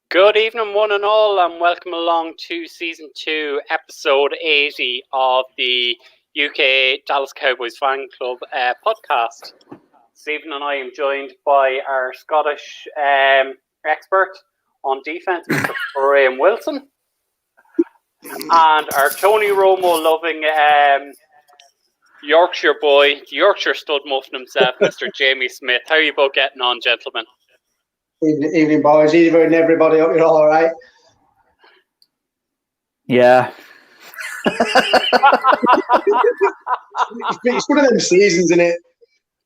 Good evening, one and all, and welcome along to Season 2, Episode 80 of the UK Dallas Cowboys Fan Club podcast. This evening I am joined by our Scottish expert on defence, Mr. Graham Wilson, and our Tony Romo-loving Yorkshire boy, Yorkshire stud muffin himself, Mr. Jamie Smith. How are you both getting on, gentlemen? Evening, boys. Evening, everybody. Hope you're all right. Yeah. It's one of them seasons, isn't it?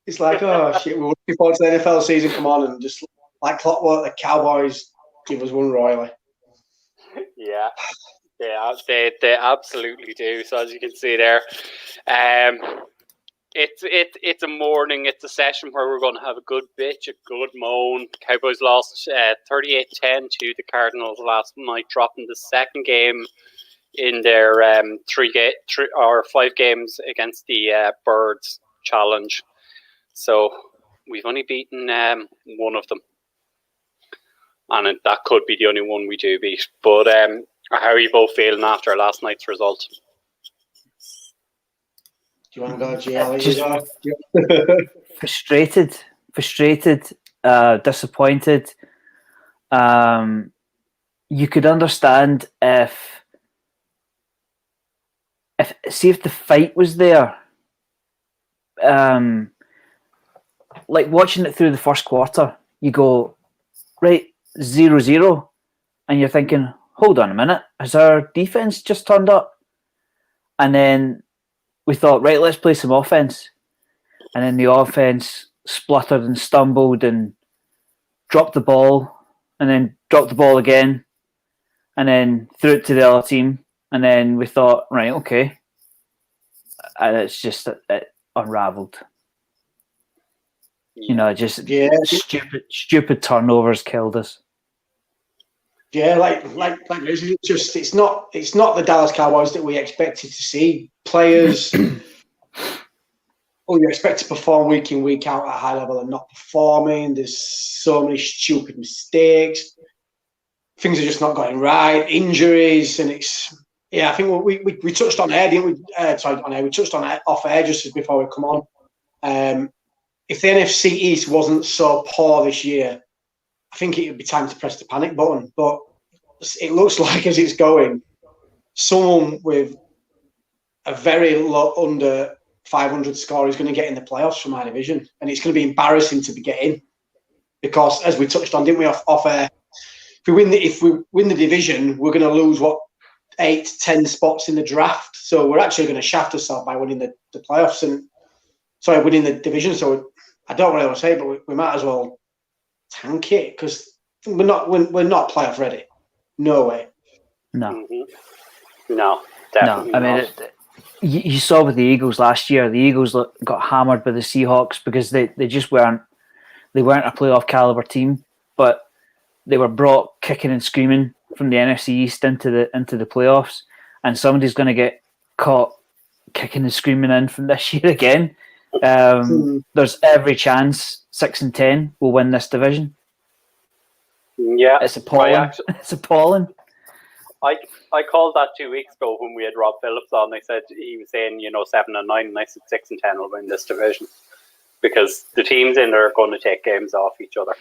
It's like, oh, shit, we're looking forward to the NFL season. Come on, and just like clockwork, the Cowboys give us one royally. Yeah, they absolutely do. So as you can see there, it's a morning. It's a session where we're going to have a good bitch, a good moan. Cowboys lost 38-10 to the Cardinals last night, dropping the second game in their 5 games against the Birds challenge. So we've only beaten one of them, and that could be the only one we do beat. But how are you both feeling after last night's result? Do you want to go, Frustrated, disappointed. You could understand if the fight was there. Like watching it through the first quarter, you go, right, 0-0, and you're thinking, hold on a minute, has our defense just turned up? And then we thought, right, let's play some offense. And then the offense spluttered and stumbled and dropped the ball, and then dropped the ball again, and then threw it to the other team. And then we thought, right, okay. And it's just it unraveled. You know, just stupid turnovers killed us. Yeah, like it's not the Dallas Cowboys that we expected to see. Players you expect to perform week in, week out at a high level and not performing. There's so many stupid mistakes. Things are just not going right. Injuries, and I think we touched on air, didn't we? We touched on air, off air just before we come on. If the NFC East wasn't so poor this year, I think it would be time to press the panic button. But it looks like, as it's going, someone with a very low under 500 score is going to get in the playoffs from our division, and it's going to be embarrassing to be getting, because as we touched on, didn't we, off air? If we win the division, we're going to lose 8-10 spots in the draft. So we're actually going to shaft ourselves by winning the playoffs winning the division. So I don't really want to say, but we might as well tank it, because we're not playoff ready. No way. No. Mm-hmm. No, definitely. No, I mean, you saw with the Eagles last year. The Eagles got hammered by the Seahawks because they just weren't a playoff caliber team, but they were brought kicking and screaming from the NFC East into the playoffs, and somebody's going to get caught kicking and screaming in from this year again. There's every chance 6-10 will win this division. Yeah, it's appalling. It's appalling. I called that 2 weeks ago when we had Rob Phillips on. He was saying 7-9, and I said 6-10 will win this division, because the teams in there are going to take games off each other,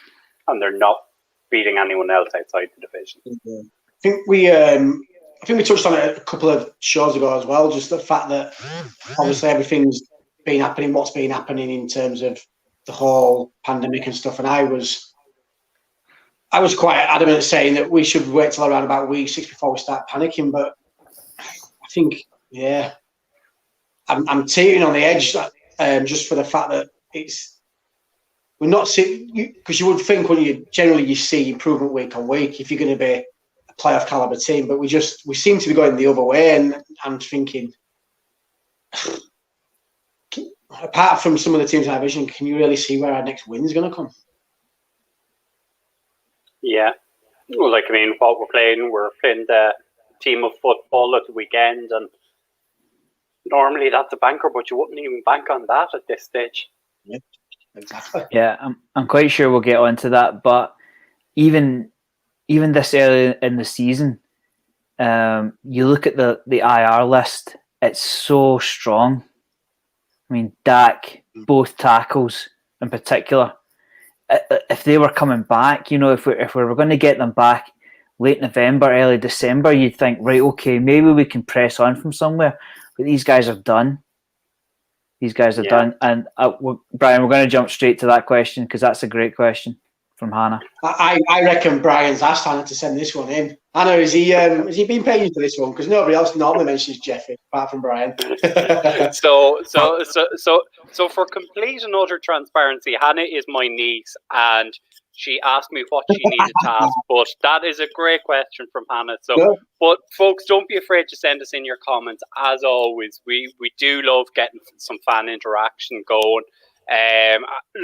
and they're not beating anyone else outside the division. I think we touched on it a couple of shows ago as well. Just the fact that obviously everything's been happening, what's been happening in terms of the whole pandemic and stuff, and I was quite adamant saying that we should wait till around about week 6 before we start panicking. But I think, I'm teetering on the edge just for the fact that we're not seeing, because you would think when you see improvement week on week if you're going to be a playoff caliber team, but we seem to be going the other way, and I'm thinking, apart from some of the teams in our division, can you really see where our next win is going to come? Yeah. Well, what we're playing the team of football at the weekend, and normally that's a banker, but you wouldn't even bank on that at this stage. Exactly. Yeah, I'm quite sure we'll get onto that, but even even this early in the season, you look at the IR list, it's so strong. I mean, Dak, both tackles in particular, if they were coming back, if we were going to get them back late November, early December, you'd think, right, okay, maybe we can press on from somewhere. But these guys are done. These guys are done. And Brian, we're going to jump straight to that question because that's a great question from Hannah. I reckon Brian's asked Hannah to send this one in. Hannah, has he been paying you for this one? Because nobody else normally mentions Jeffy apart from Brian. So for complete and utter transparency, Hannah is my niece, and she asked me what she needed to ask. But that is a great question from Hannah. So, yeah. But folks, don't be afraid to send us in your comments. As always, we do love getting some fan interaction going.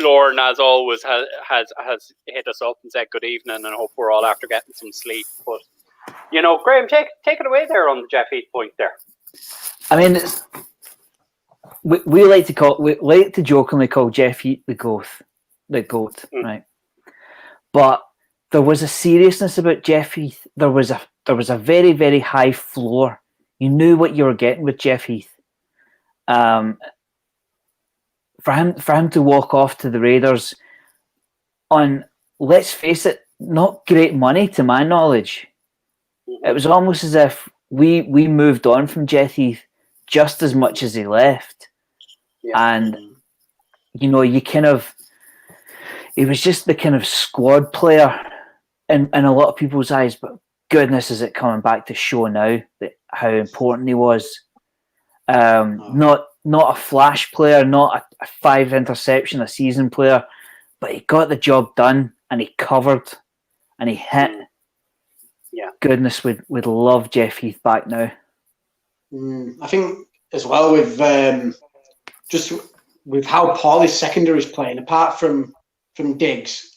Lauren, as always, has hit us up and said good evening, and I hope we're all after getting some sleep. But Graham, take it away there on the Jeff Heath point there. I mean, we like to jokingly call Jeff Heath the goat, right? But there was a seriousness about Jeff Heath. There was a very, very high floor. You knew what you were getting with Jeff Heath. For him to walk off to the Raiders on, let's face it, not great money to my knowledge. It was almost as if we moved on from Jeff Heath just as much as he left. Yeah. And, he was just the kind of squad player in a lot of people's eyes, but goodness, is it coming back to show now how important he was. Not a flash player, not a 5 interception a season player, but he got the job done and he covered and he hit. Yeah. Goodness, we'd love Jeff Heath back now. I think as well with just with how poorly secondary is playing, apart from Diggs,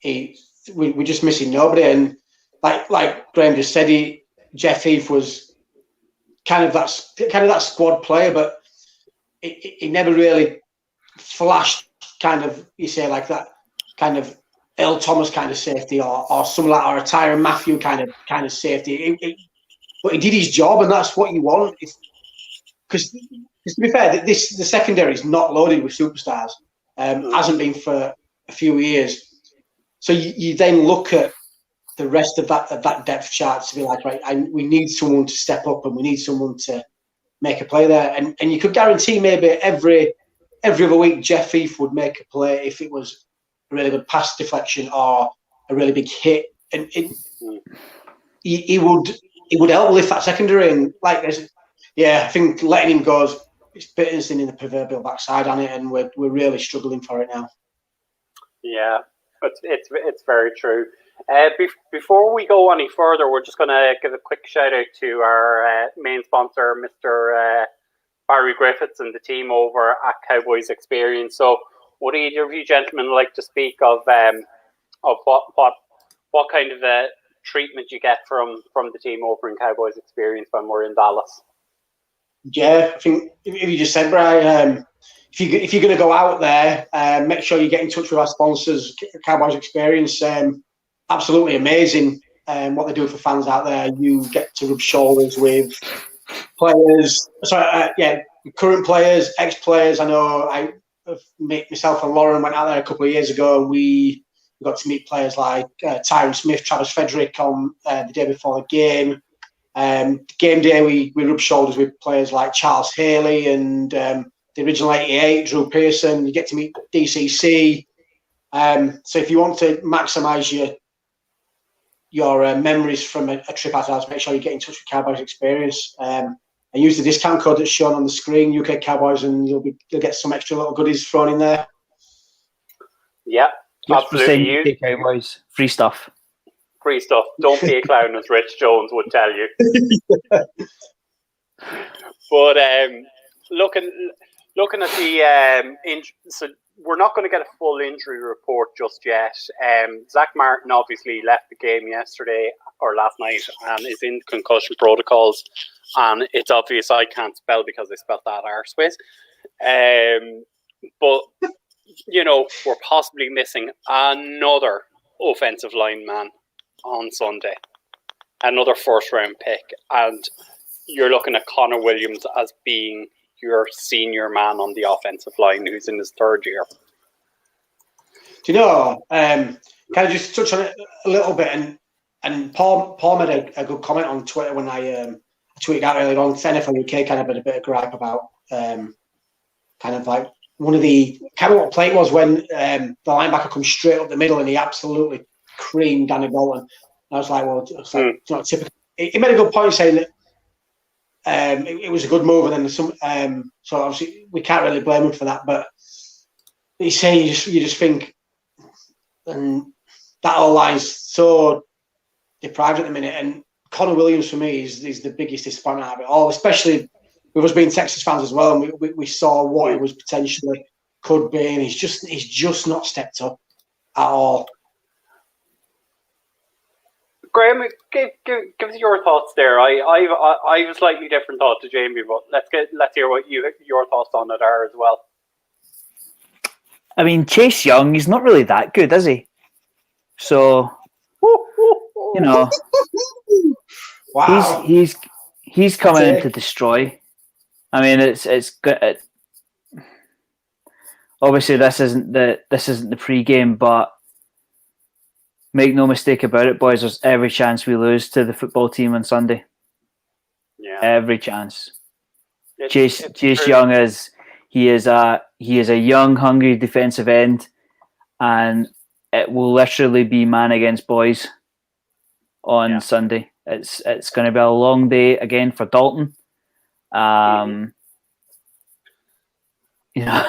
we're just missing nobody. And like Graham just said, Jeff Heath was kind of that squad player, but he never really flashed. Kind of, you say, like that kind of Earl Thomas kind of safety, or something like, or a Tyrann Mathieu kind of safety. But he did his job, and that's what you want. Because to be fair, the secondary is not loaded with superstars. Hasn't been for a few years. So you then look at the rest of that depth chart to be like, right, we need someone to step up, and we need someone to make a play there. And you could guarantee maybe every other week Jeff Heath would make a play if it was a really good pass deflection or a really big hit, and he would help lift that secondary. And I think letting him go, it's bitten us in the proverbial backside on it, and we're really struggling for it now. Yeah, it's very true. Before we go any further, we're just going to give a quick shout out to our main sponsor, Mr. Barry Griffiths, and the team over at Cowboys Experience. So, would either of you gentlemen like to speak of what kind of treatment you get from the team over in Cowboys Experience when we're in Dallas? Yeah, I think if you just said, Brian, if you're going to go out there, make sure you get in touch with our sponsors, Cowboys Experience. Absolutely amazing what they do for fans out there. You get to rub shoulders with players, current players, ex-players. I know myself and Lauren went out there a couple of years ago. We got to meet players like Tyron Smith, Travis Frederick on the day before the game. Game day, we rubbed shoulders with players like Charles Haley and the original 88, Drew Pearson. You get to meet DCC. So if you want to maximise your memories from a trip out there, make sure you get in touch with Cowboys Experience and use the discount code that's shown on the screen, UK Cowboys, and you'll get some extra little goodies thrown in there. Yeah, absolutely. UK Cowboys, free stuff. Free stuff. Don't be a clown, as Rich Jones would tell you. But looking at the so we're not going to get a full injury report just yet. Zach Martin obviously left the game yesterday or last night and is in concussion protocols. And it's obvious I can't spell because I spelled that arseways. But we're possibly missing another offensive lineman on Sunday, another first-round pick, and you're looking at Connor Williams as being your senior man on the offensive line who's in his third year. Do you know, can I just touch on it a little bit? And Paul made a good comment on Twitter when I tweeted out earlier on. NFL UK kind of had a bit of gripe about kind of like one of the kind of what play it was when the linebacker comes straight up the middle and he absolutely creamed Danny Bolton. And I was like, well, it's not typical. He made a good point saying that it was a good move, and then so obviously we can't really blame him for that. But he's saying you just think, and that all line's so deprived at the minute. And Connor Williams for me is the biggest disappointment out of it all, especially with us being Texas fans as well. And we saw what he was potentially could be, and he's just not stepped up at all. Graham, give us your thoughts there. I have a slightly different thought to Jamie, but let's hear what your thoughts on it are as well. I mean, Chase Young, he's not really that good, is he? So, you know, wow, he's coming in to destroy. I mean, it's good. Obviously, this isn't the pre-game, but make no mistake about it, boys. There's every chance we lose to the football team on Sunday. Yeah, every chance. Chase Young is a young, hungry defensive end, and it will literally be man against boys on Sunday. It's going to be a long day again for Dalton. You know,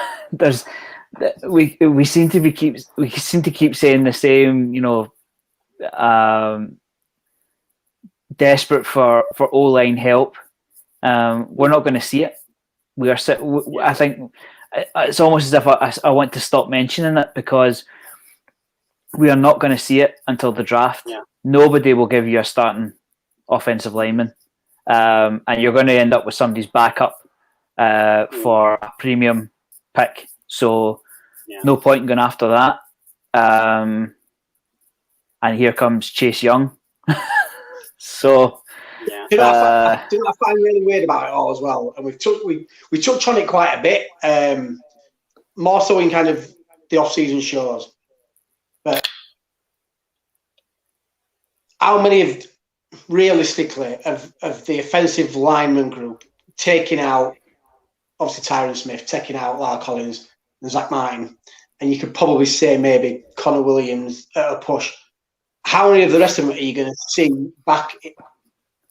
we seem to keep saying the same. You know, desperate for O-line help. We're not going to see it. We are. I think it's almost as if I want to stop mentioning it, because we are not going to see it until the draft. Yeah. Nobody will give you a starting offensive lineman, and you're going to end up with somebody's backup for a premium pick. So no point in going after that. And here comes Chase Young. So. Yeah. Do you know what I find really weird about it all as well? And we touched on it quite a bit, more so in kind of the off-season shows. But how many realistically of the offensive lineman group, taking out obviously Tyron Smith, taking out Lyle Collins and Zach Martin, and you could probably say maybe Connor Williams at a push, how many of the rest of them are you going to see back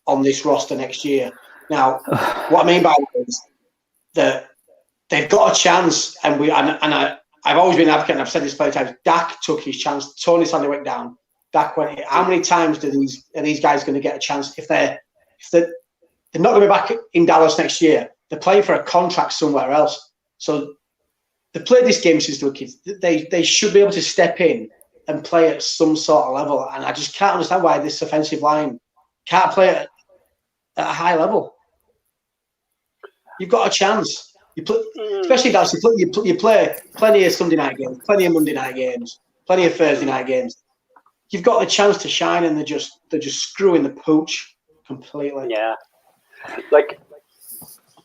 on this roster next year? Now, what I mean by that is that they've got a chance, and I've always been an advocate, and I've said this plenty of times. Dak took his chance. Tony Stanley went down. Dak went. How many times are these guys going to get a chance if they're not going to be back in Dallas next year? They're playing for a contract somewhere else. So they played this game since they were kids. They should be able to step in and play at some sort of level. And I just can't understand why this offensive line can't play at a high level. You've got a chance. You play, especially Dallas. You play plenty of Sunday night games, plenty of Monday night games, plenty of Thursday night games. You've got a chance to shine, and they're just screwing the pooch completely. Yeah, like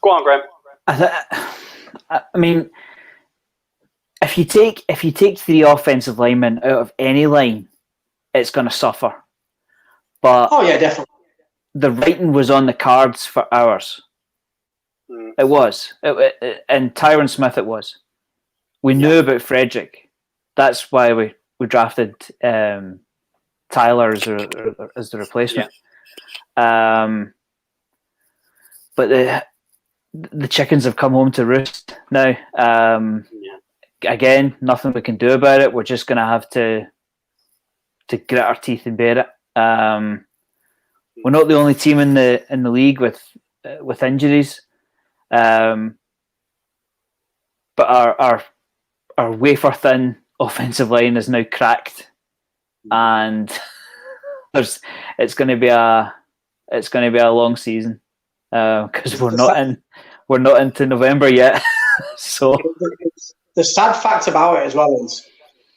go on, Graham. I mean, if you take 3 offensive linemen out of any line, it's going to suffer. But oh yeah, definitely. The writing was on the cards for hours. It was. And Tyron Smith it was. We knew about Frederick. That's why we drafted Tyler as the replacement. Yeah. But the chickens have come home to roost now. Again, nothing we can do about it. We're just going to have to grit our teeth and bear it. We're not the only team in the league with injuries, but our wafer thin offensive line is now cracked, and it's going to be a long season because we're not into November yet. So the sad fact about it as well is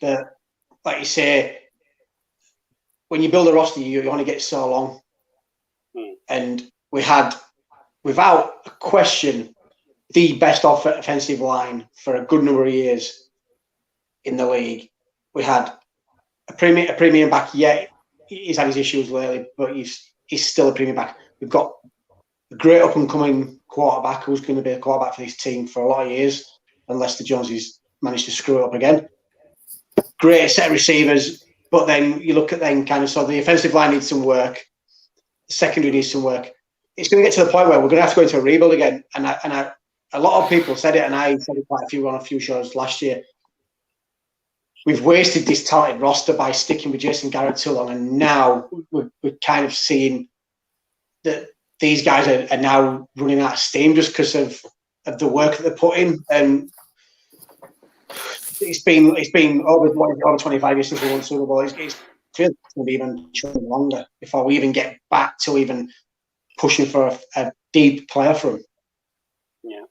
that, like you say, when you build a roster, you only get so long. And we had, without a question, the best offensive line for a good number of years in the league. We had a premium back. Yeah, he's had his issues lately, but he's still a premium back. We've got a great up-and-coming quarterback who's going to be a quarterback for this team for a lot of years, unless the Joneses manage to screw it up again. Great set of receivers, but then you look at them kind of, so the offensive line needs some work. The secondary needs some work. It's going to get to the point where we're going to have to go into a rebuild again. And a lot of people said it, and I said it quite a few on a few shows last year. We've wasted this talented roster by sticking with Jason Garrett too long, and now we're kind of seeing that these guys are now running out of steam just because of the work that they're putting. And it's been over 25 years since we won Super Bowl. It's going to be even longer before we even get back to even pushing for a deep player for them. Yeah.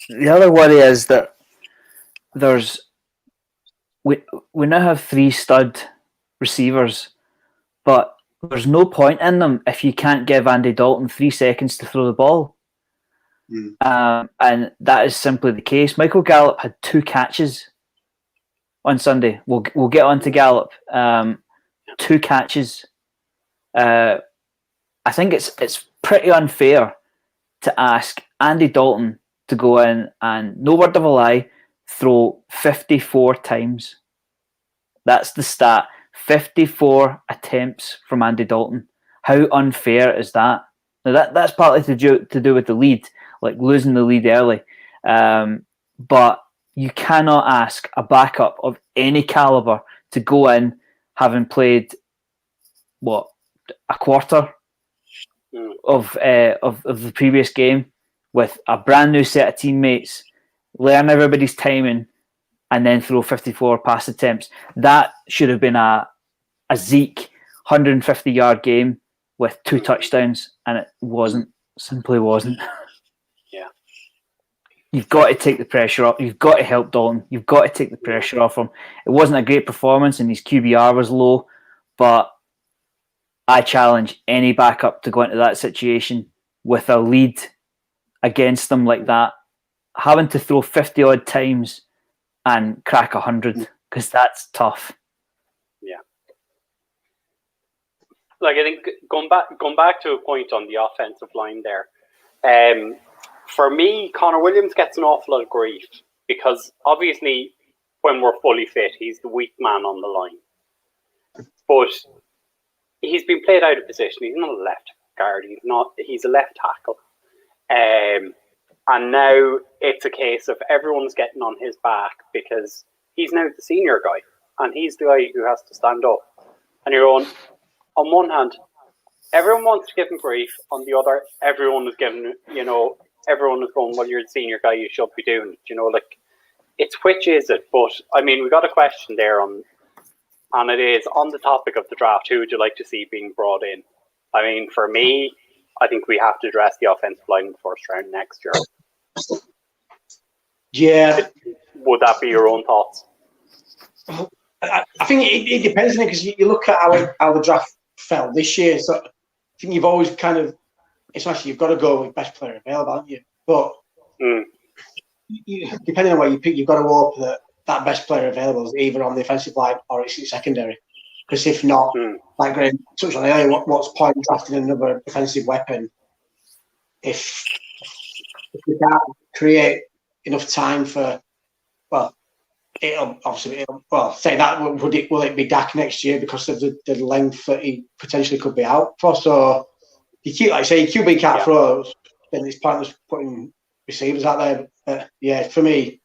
The other worry is that we now have 3 stud receivers, but there's no point in them if you can't give Andy Dalton 3 seconds to throw the ball. And that is simply the case. Michael Gallup had 2 catches on Sunday. We'll get on to Gallup. 2 catches. I think it's pretty unfair to ask Andy Dalton to go in and, no word of a lie, throw 54 times. That's the stat. 54 attempts from Andy Dalton. How unfair is that? Now that's partly to do with the lead, like losing the lead early. But you cannot ask a backup of any caliber to go in having played a quarter of the previous game with a brand new set of teammates, learn everybody's timing, and then throw 54 pass attempts. That should have been a Zeke 150-yard game with 2 touchdowns, and it wasn't. Simply wasn't. Yeah. You've got to take the pressure off. You've got to help Dalton. You've got to take the pressure off him. It wasn't a great performance, and his QBR was low, but I challenge any backup to go into that situation with a lead against them like that, having to throw 50-odd times and crack 100, because that's tough. Yeah. Like, I think going back to a point on the offensive line there, for me, Connor Williams gets an awful lot of grief because obviously when we're fully fit, he's the weak man on the line. But he's been played out of position. He's not a left guard. He's a left tackle. And now it's a case of everyone's getting on his back because he's now the senior guy and he's the guy who has to stand up. And you're going, on one hand, everyone wants to give him grief. On the other, everyone is giving, everyone is going, well, you're the senior guy, you should be doing it. It's which is it? But I mean, we got a question there and it is on the topic of the draft. Who would you like to see being brought in? I mean, for me, I think we have to address the offensive line in the first round next year. Yeah. Would that be your own thoughts? I think it depends, because you look at how the draft fell this year. So I think you've always kind of, especially you've got to go with best player available, haven't you? But depending on where you pick, you've got to hope that best player available is either on the offensive line or it's secondary. Because if not, like Graham touched on earlier, what's the point drafting another defensive weapon if we can't create enough time for, say that, will it be Dak next year because of the length that he potentially could be out for? So you keep, like say, QB can't throw, then it's pointless putting receivers out there. But for me,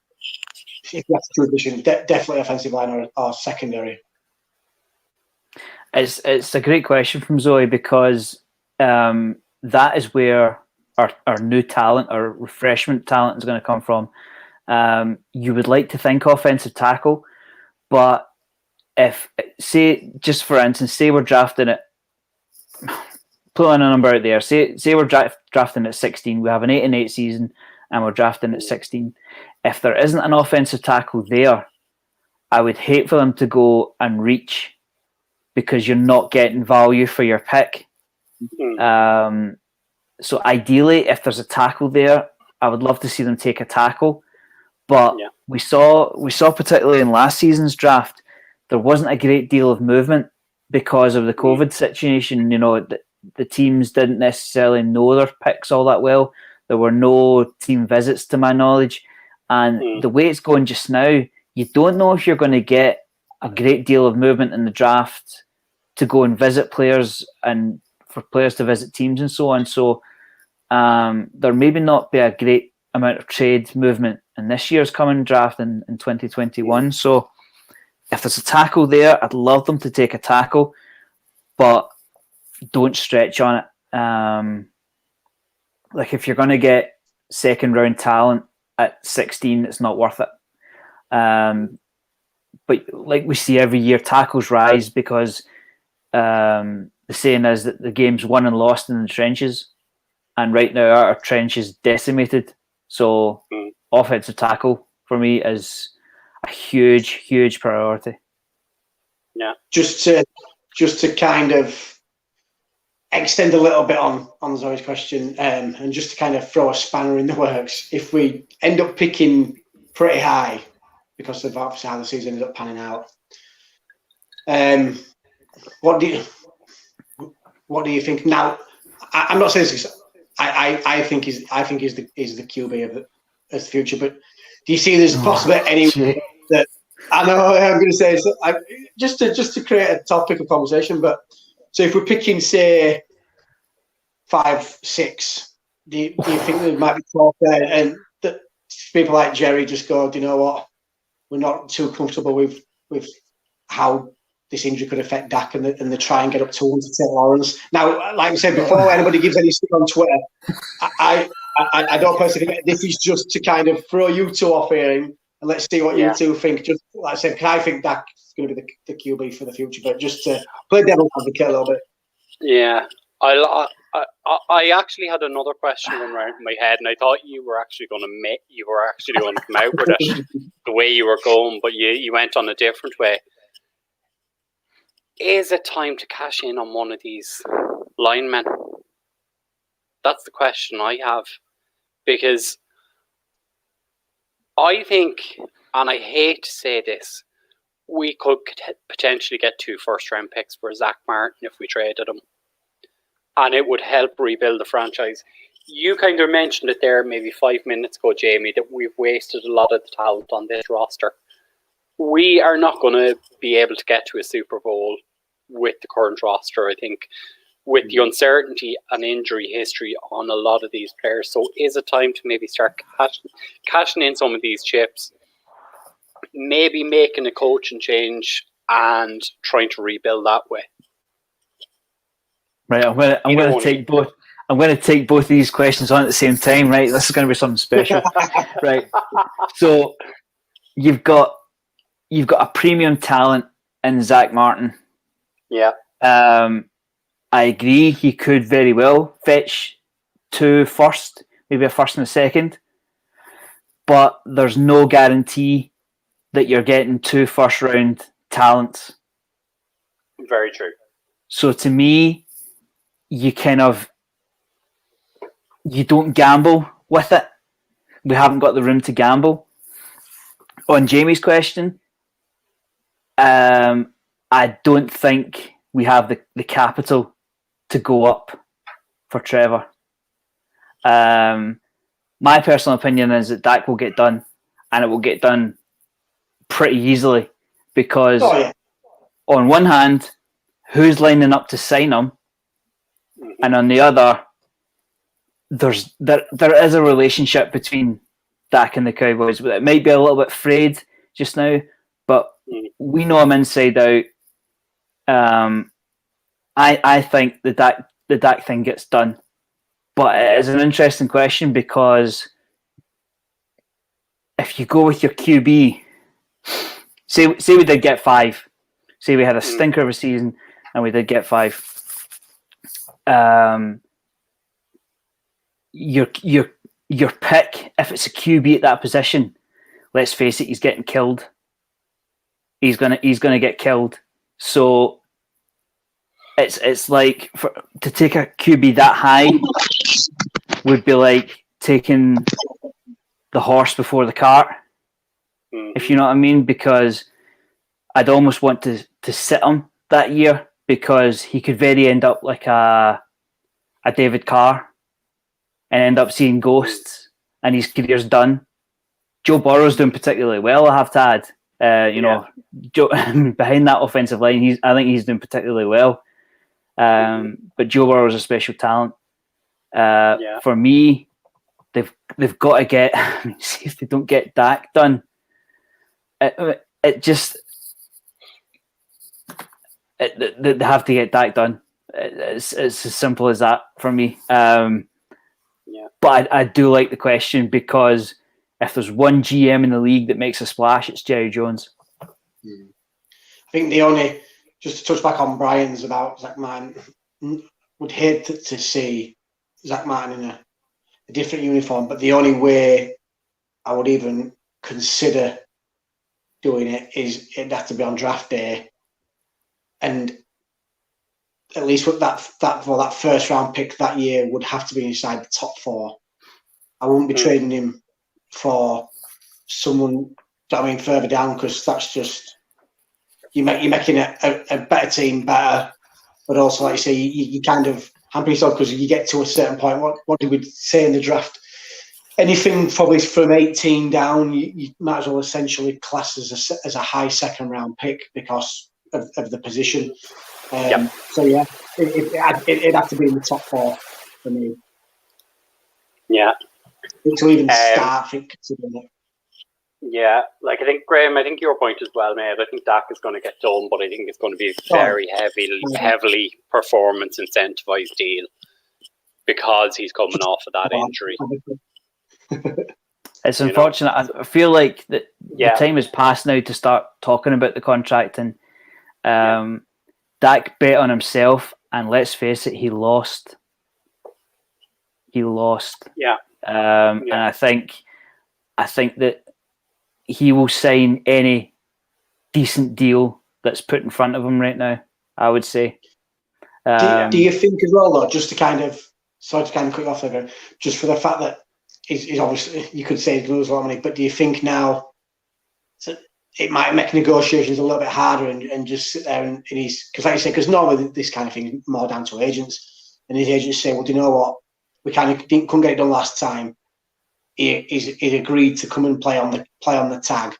if you have to transition, definitely offensive line or secondary. It's a great question from Zoe because that is where our new talent, our refreshment talent is going to come from. You would like to think offensive tackle, but if, say, just for instance, say we're drafting it, pulling a number out there, say we're drafting at 16, we have an 8-8 season and we're drafting at 16. If there isn't an offensive tackle there, I would hate for them to go and reach because you're not getting value for your pick. So ideally, if there's a tackle there, I would love to see them take a tackle. But we saw particularly in last season's draft, there wasn't a great deal of movement because of the COVID situation. You know, the teams didn't necessarily know their picks all that well. There were no team visits, to my knowledge. And the way it's going just now, you don't know if you're going to get a great deal of movement in the draft to go and visit players and for players to visit teams and so on. So there maybe not be a great amount of trade movement in this year's coming draft in 2021. So if there's a tackle there, I'd love them to take a tackle, but don't stretch on it. Like if you're going to get second round talent at 16, it's not worth it. But like we see every year, tackles rise because the saying is that the game's won and lost in the trenches. And right now our trench is decimated. So offensive tackle for me is a huge, huge priority. Yeah. Just to kind of extend a little bit on Zoe's question, and just to kind of throw a spanner in the works, if we end up picking pretty high because of obviously how the season ended up panning out, what do you think now? I'm not saying this. I think is the QB of the future, but do you see there's a possibility that I know I'm going to say just to create a topic of conversation, but so if we're picking say 5, 6, do you think there might be talk there and that people like Jerry just go, do you know what, we're not too comfortable with how this injury could affect Dak and they try and get up to one to take Lawrence. Now, like I said before, anybody gives any stick on Twitter, I don't personally think this is just to kind of throw you two off here and let's see what you two think. Just like I said, can I think Dak's going to be the QB for the future, but just to play devil's advocate a little bit. Yeah, I actually had another question going around in my head, and I thought you were actually going to come out with it the way you were going, but you went on a different way. Is it time to cash in on one of these linemen? That's the question I have. Because I think, and I hate to say this, we could potentially get 2 first-round picks for Zach Martin if we traded him. And it would help rebuild the franchise. You kind of mentioned it there maybe 5 minutes ago, Jamie, that we've wasted a lot of the talent on this roster. We are not going to be able to get to a Super Bowl with the current roster, I think, with the uncertainty and injury history on a lot of these players. So is it time to maybe start cashing in some of these chips, maybe making a coaching change and trying to rebuild that way? Right, I'm going to take both. I'm going to take both of these questions on at the same time. Right, this is going to be something special. Right, so you've got a premium talent in Zach Martin. Yeah. I agree. He could very well fetch 2 first, maybe a first and a second, but there's no guarantee that you're getting 2 first-round talents. Very true. So to me, you don't gamble with it. We haven't got the room to gamble. On Jamie's question, I don't think we have the capital to go up for Trevor. My personal opinion is that Dak will get done, and it will get done pretty easily because on one hand, who's lining up to sign him? And on the other, there is a relationship between Dak and the Cowboys. It might be a little bit frayed just now, but we know him inside out. I think the Dak thing gets done, but it is an interesting question because if you go with your QB, say we did get 5, say we had a stinker of a season and we did get 5. Your pick, if it's a QB at that position, let's face it, he's getting killed. He's gonna get killed. So it's like to take a QB that high would be like taking the horse before the cart, if you know what I mean. Because I'd almost want to sit him that year, because he could very end up like a David Carr and end up seeing ghosts and his career's done. Joe Burrow's doing particularly well, I have to add. You know, Joe, behind that offensive line, I think he's doing particularly well. But Joe Burrow's a special talent. For me, they've got to get. See if they don't get Dak done. They have to get Dak done. It's as simple as that for me. But I do like the question, because if there's one GM in the league that makes a splash, it's Jerry Jones. I think the only, just to touch back on Brian's about Zach Martin, would hate to see Zach Martin in a different uniform, but the only way I would even consider doing it is it'd have to be on draft day, and at least with that first round pick that year would have to be inside the top 4. I wouldn't be trading him for someone, further down, because that's just you're making a better team better, but also, like you say, you kind of hamper yourself, because you get to a certain point. What do we say in the draft? Anything probably from 18 down, you might as well essentially class as a high second round pick because of the position. So yeah, it'd have to be in the top 4 for me. Yeah. To even start considering it. Yeah, like I think, Graham, I think your point is well made. I think Dak is going to get done, but I think it's going to be a very heavily performance incentivized deal, because he's coming off of that injury. It's unfortunate. I feel like the time has passed now to start talking about the contract, and Dak bet on himself, and let's face it, he lost. Yeah. And I think that he will sign any decent deal that's put in front of him right now, I would say. Do you think as well, though, just to kind of cut you off there, just for the fact that he's obviously, you could say he loses a lot of money, but do you think now it might make negotiations a little bit harder and just sit there and he's, because like you say, because normally this kind of thing is more down to agents, and his agents say, well, do you know what, we kind of couldn't get it done last time. He agreed to come and play on the tag.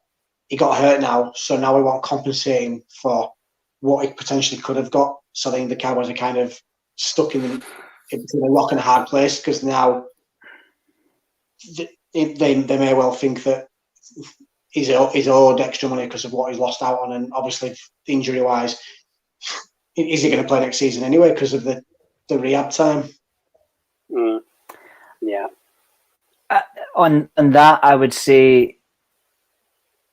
He got hurt now, so now we want compensating for what he potentially could have got. So I think the Cowboys are kind of stuck in between a rock and a hard place, because now they may well think that he's owed extra money because of what he's lost out on, and obviously injury wise, is he going to play next season anyway because of the rehab time? Yeah. On that, I would say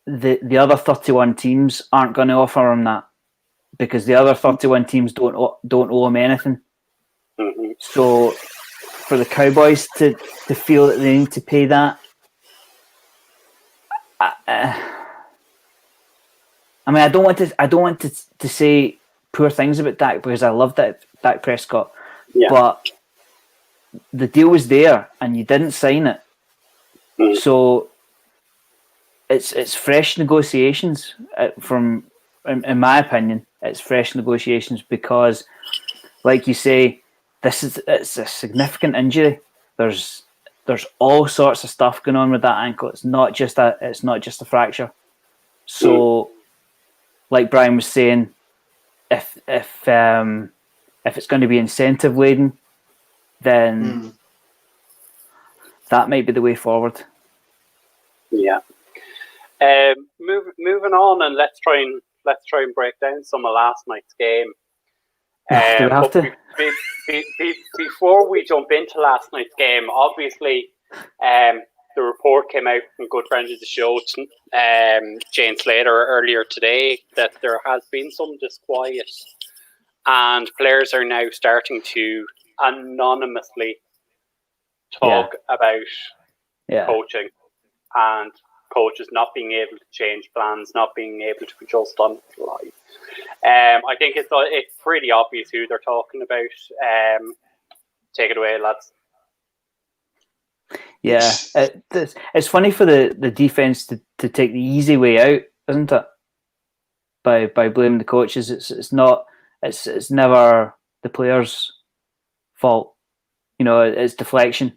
the other 31 teams aren't going to offer him that, because the other 31 teams don't owe him anything. Mm-hmm. So for the Cowboys to feel that they need to pay that, I don't want to say poor things about Dak, because I love Dak Prescott, but the deal was there and you didn't sign it. So it's fresh negotiations. In my opinion, it's fresh negotiations, because, like you say, it's a significant injury. There's all sorts of stuff going on with that ankle. It's not just a fracture. So, like Brian was saying, if it's going to be incentive laden, then that might be the way forward. Yeah. Moving on, and let's try and break down some of last night's game. Do we have to? Before we jump into last night's game, obviously, the report came out from good friend of the show, Jane Slater, earlier today, that there has been some disquiet, and players are now starting to anonymously talk about coaching. And coaches not being able to change plans, not being able to adjust on the fly. I think it's pretty obvious who they're talking about. Take it away, lads. Yeah, it's funny for the defense to take the easy way out, isn't it? By blaming the coaches, it's never the players' fault. It's deflection.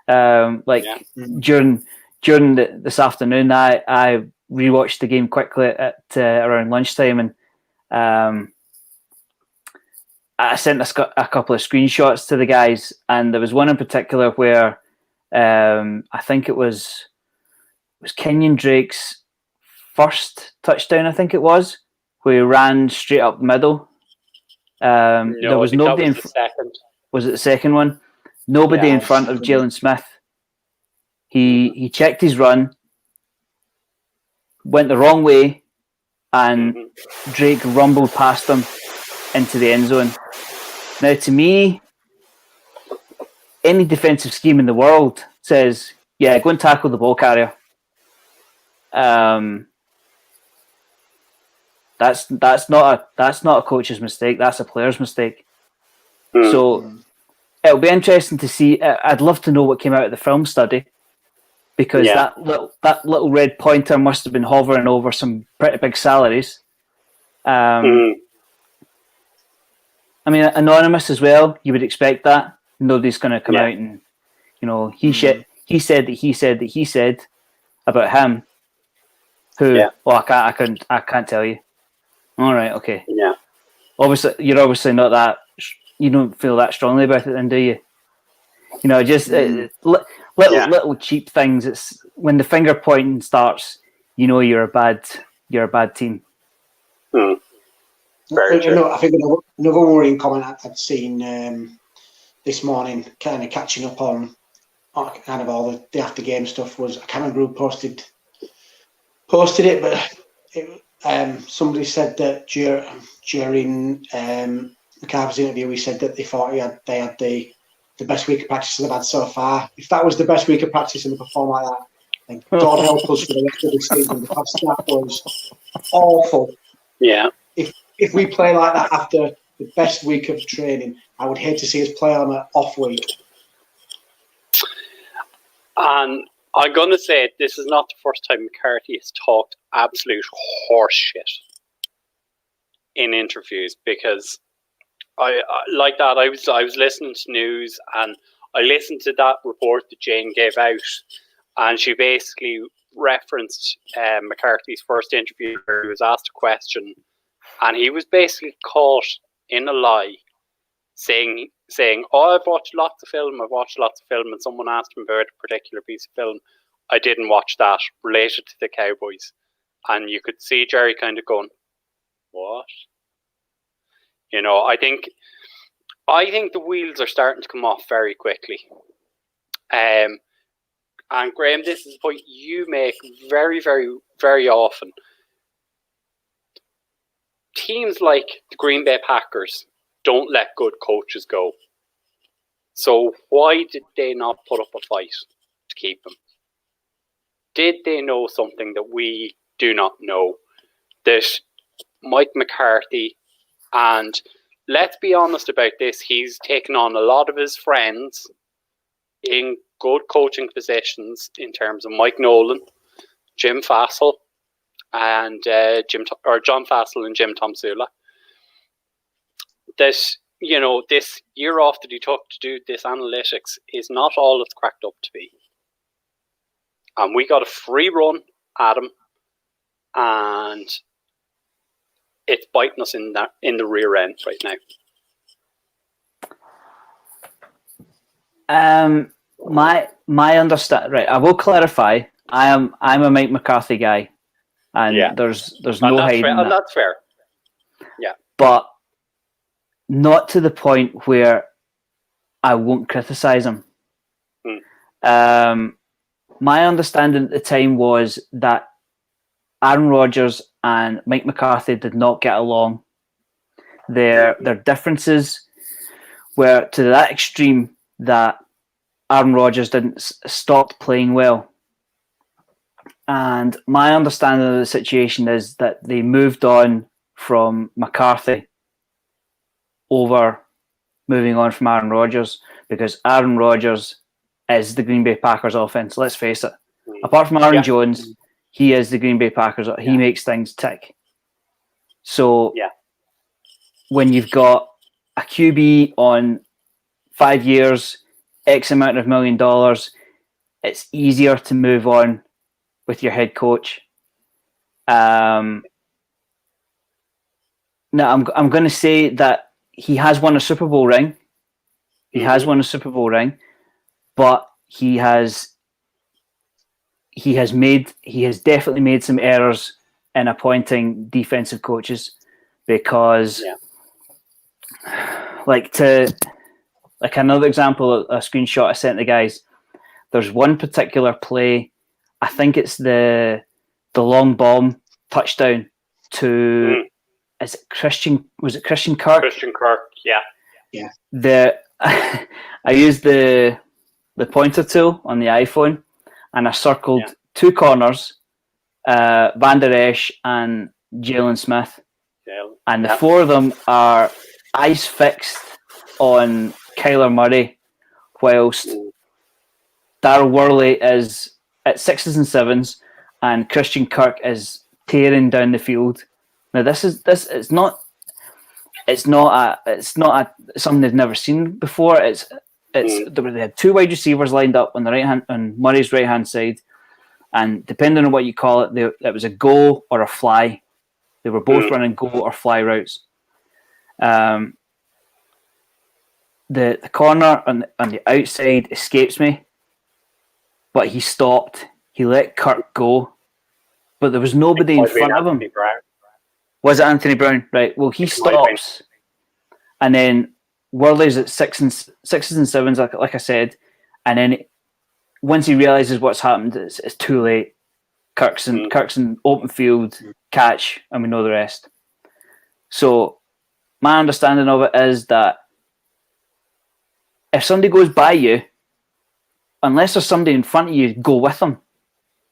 During this afternoon, I rewatched the game quickly at around lunchtime, and I sent a couple of screenshots to the guys, and there was one in particular where I think it was Kenyon Drake's first touchdown. I think it was where he ran straight up the middle. There was nobody in second. Was it the second one? Nobody in front of Jalen Smith. He checked his run, went the wrong way, and Drake rumbled past him into the end zone. Now, to me, any defensive scheme in the world says, "Yeah, go and tackle the ball carrier." That's not a coach's mistake. That's a player's mistake. So it'll be interesting to see. I'd love to know what came out of the film study, because that little red pointer must have been hovering over some pretty big salaries. I mean, anonymous as well. You would expect that. Nobody's going to come out and, he said about him. Who? Yeah. Well, I can't tell you. All right. Okay. Yeah. Obviously, you're obviously not that. You don't feel that strongly about it, then, do you? Just little cheap things. It's when the finger pointing starts. You're a bad team. Very true. I think another worrying comment I'd seen this morning, kind of catching up on kind of all the after game stuff, was I can't remember who posted it, but somebody said that during McCarthy's interview, he said that they thought they had the best week of practice they've had so far. If that was the best week of practice and they perform like that, then God help us for the rest of the season, because that was awful. Yeah. If we play like that after the best week of training, I would hate to see us play on an off week. And I'm going to say this is not the first time McCarthy has talked absolute horse shit in interviews, because I like that. I was listening to news, and I listened to that report that Jane gave out, and she basically referenced McCarthy's first interview where he was asked a question, and he was basically caught in a lie, saying, "Oh, I've watched lots of film, and someone asked him about a particular piece of film. I didn't watch that related to the Cowboys." And you could see Jerry kind of going, "What?" I think the wheels are starting to come off very quickly. And Graham, this is a point you make very, very, very often. Teams like the Green Bay Packers don't let good coaches go. So why did they not put up a fight to keep them? Did they know something that we do not know? That Mike McCarthy, and let's be honest about this, he's taken on a lot of his friends in good coaching positions in terms of Mike Nolan, Jim Fassel, and John Fassel and Jim Tomsula. This year off that he took to do this analytics is not all it's cracked up to be. And we got a free run at him, and it's biting us in the rear end right now. My understand, right? I will clarify. I'm a Mike McCarthy guy, and there's no hiding that. And that's fair. Yeah, but not to the point where I won't criticize him. My understanding at the time was that Aaron Rodgers and Mike McCarthy did not get along. Their differences were to that extreme that Aaron Rodgers didn't stop playing well. And my understanding of the situation is that they moved on from McCarthy moving on from Aaron Rodgers, because Aaron Rodgers is the Green Bay Packers offense. Let's face it. Apart from Aaron Jones, he is the Green Bay Packers. He makes things tick. So when you've got a QB on 5 years, X amount of $1 million, it's easier to move on with your head coach. Now, I'm going to say that he has won a Super Bowl ring. He has won a Super Bowl ring, but he has definitely made some errors in appointing defensive coaches, because like another example, a screenshot I sent the guys, there's one particular play, I think it's the long bomb touchdown to was it Christian Kirk? Christian Kirk, Yeah. I used the pointer tool on the iPhone, and I circled two corners, Van Der Esch and Jalen Smith. And the four of them are eyes fixed on Kyler Murray, whilst Darryl Worley is at 6s and 7s, and Christian Kirk is tearing down the field. Now it's not something they've never seen before. They had two wide receivers lined up on the right hand, on Murray's right hand side, and depending on what you call it, it was a go or a fly. They were both running go or fly routes. The corner on the outside escapes me, but he stopped. He let Kirk go, but there was nobody in front of him. Was it Anthony Brown? Right. Well, he stops, and then Worley's at 6s and 7s, like I said, and then once he realizes what's happened, it's too late. Kirk's in open field, catch, and we know the rest. So my understanding of it is that if somebody goes by you, unless there's somebody in front of you, go with them,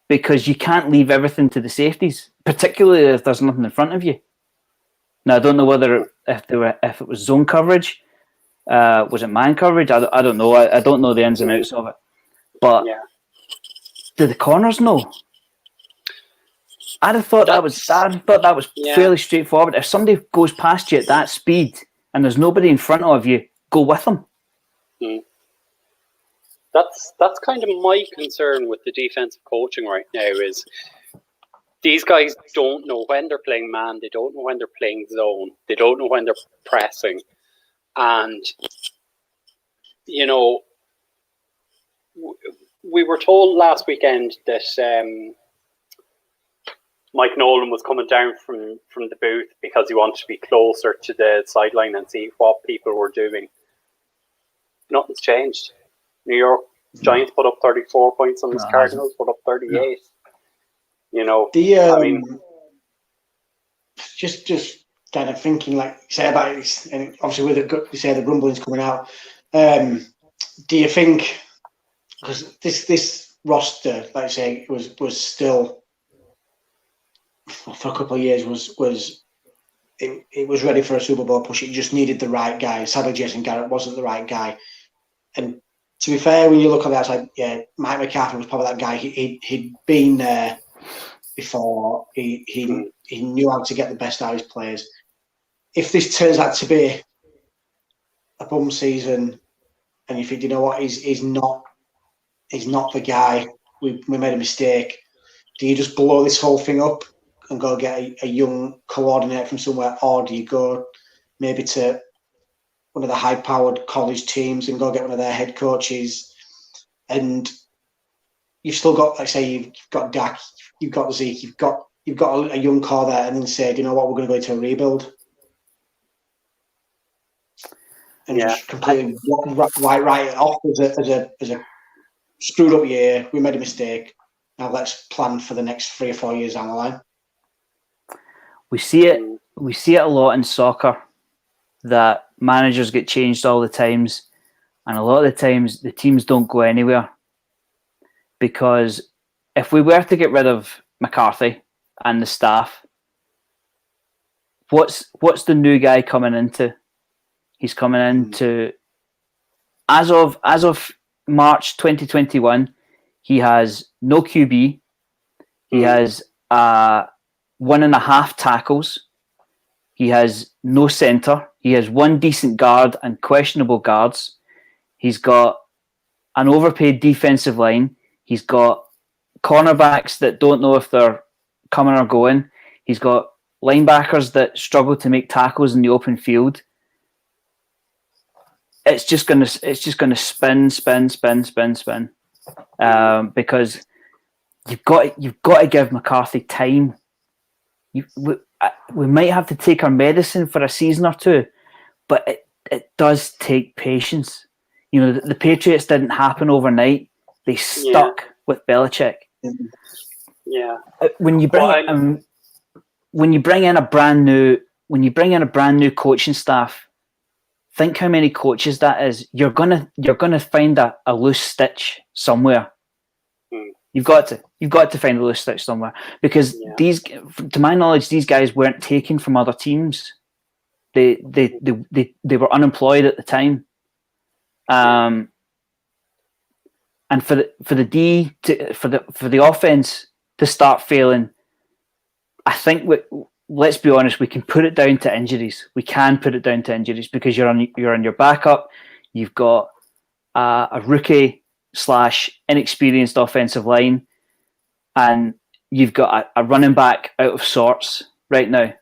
because you can't leave everything to the safeties, particularly if there's nothing in front of you. Now, I don't know whether if it was zone coverage, was it man coverage? I don't know. I don't know the ins and outs of it. But do the corners know? I'd have thought that was fairly straightforward. If somebody goes past you at that speed and there's nobody in front of you, go with them. That's kind of my concern with the defensive coaching right now, is these guys don't know when they're playing man, they don't know when they're playing zone, they don't know when they're pressing. And, you know, we were told last weekend that Mike Nolan was coming down from the booth because he wanted to be closer to the sideline and see what people were doing. Nothing's changed. New York Giants put up 34 points on the Cardinals, put up 38. You know, I mean, just kind of thinking, like say about it, and obviously with the rumblings coming out. Do you think, because this roster, like I say, was still for a couple of years was ready for a Super Bowl push. It just needed the right guy. Sadly, Jason Garrett wasn't the right guy. And to be fair, when you look on the outside, Mike McCarthy was probably that guy. He'd been there before. He knew how to get the best out of his players. If this turns out to be a bum season, and you think, you know what, he's not the guy. We made a mistake. Do you just blow this whole thing up and go get a young coordinator from somewhere, or do you go maybe to one of the high-powered college teams and go get one of their head coaches? And you've still got, like I say, you've got Dak, you've got Zeke, you've got a young core there, and then say, you know what, we're going to go into a rebuild. And just completely write it off as a screwed up year. We made a mistake. Now let's plan for the next 3 or 4 years down the line. We see it a lot in soccer, that managers get changed all the times, and a lot of the times the teams don't go anywhere because if we were to get rid of McCarthy and the staff, what's the new guy coming into? He's coming into as of March 2021. He has no QB. He has 1.5 tackles. He has no centre. He has one decent guard and questionable guards. He's got an overpaid defensive line. He's got cornerbacks that don't know if they're coming or going. He's got linebackers that struggle to make tackles in the open field. It's just gonna spin, because you've got to give McCarthy time. We might have to take our medicine for a season or two, but it does take patience. You know, the Patriots didn't happen overnight. They stuck with Belichick. Yeah. When you bring in a brand new coaching staff, think how many coaches that is. You're gonna find a loose stitch somewhere. You've got to find a loose stitch somewhere, because these, to my knowledge, these guys weren't taken from other teams. They were unemployed at the time, and for the offense to start failing, I think let's be honest, we can put it down to injuries. We can put it down to injuries because you're on your backup. You've got a rookie / inexperienced offensive line, and you've got a running back out of sorts right now.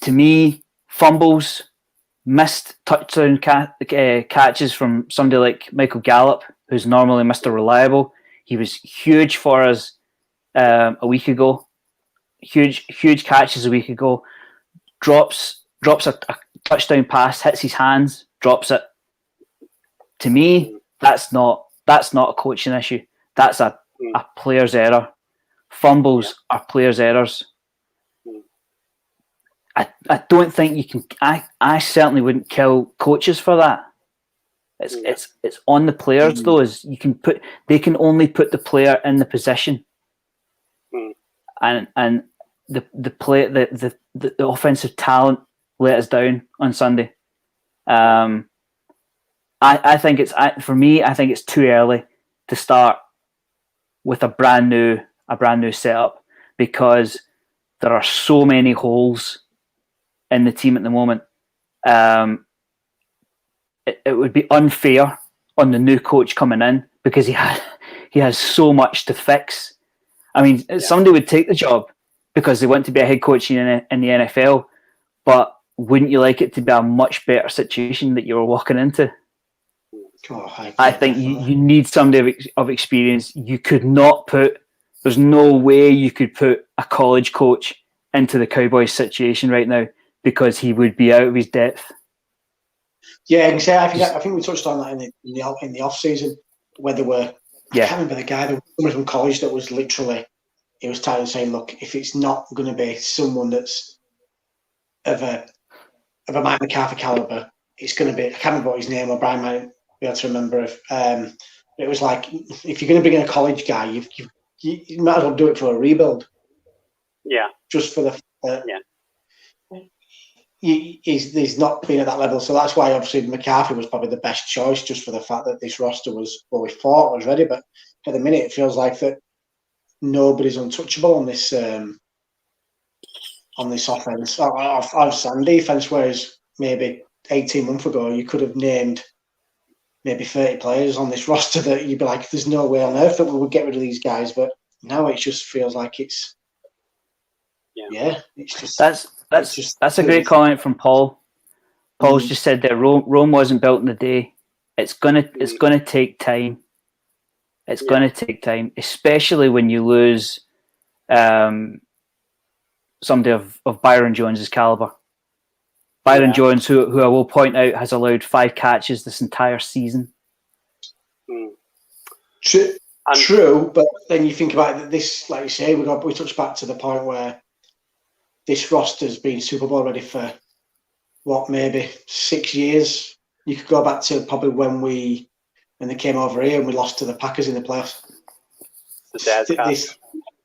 To me, fumbles, missed touchdown catches from somebody like Michael Gallup, who's normally Mr. Reliable. He was huge for us a week ago. Huge catches a week ago. Drops a touchdown pass, hits his hands, drops it. To me, that's not a coaching issue. That's a player's error. Fumbles are players' errors. I don't think you can. I certainly wouldn't kill coaches for that. It's on the players though. They can only put the player in the position, and the offensive talent let us down on Sunday. I think it's too early to start with a brand new setup, because there are so many holes in the team at the moment. It would be unfair on the new coach coming in, because he has so much to fix. I mean, somebody would take the job because they want to be a head coach in the NFL, but wouldn't you like it to be a much better situation that you were walking into? I think you need somebody of experience. You could not there's no way you could put a college coach into the Cowboys situation right now, because he would be out of his depth. Yeah, exactly. I think we touched on that in the off season, where there were. I can't remember the guy. There was someone from college that was literally. He was tired of saying, "Look, if it's not going to be someone that's of a Mike McCarthy caliber, it's going to be." I can't remember what his name, or Brian might be able to remember. It was like, if you're going to bring in a college guy, you might as well do it for a rebuild. Yeah. Just for the. He's not been at that level, so that's why obviously McCarthy was probably the best choice, just for the fact that this roster was, well, we thought was ready, but at the minute it feels like that nobody's untouchable on this offense, on defense. Whereas maybe 18 months ago you could have named maybe 30 players on this roster that you'd be like, there's no way on earth that we would get rid of these guys. But now it just feels like it's it's just that's a great comment from Paul. Paul's just said that Rome wasn't built in a day. It's gonna take time. It's gonna take time, especially when you lose somebody of Byron Jones's caliber. Byron Jones, who I will point out, has allowed 5 catches this entire season. True, but then you think about this, like you say, we touched back to the point where this roster's been Super Bowl ready for maybe 6 years. You could go back to probably when and they came over here and we lost to the Packers in the playoffs.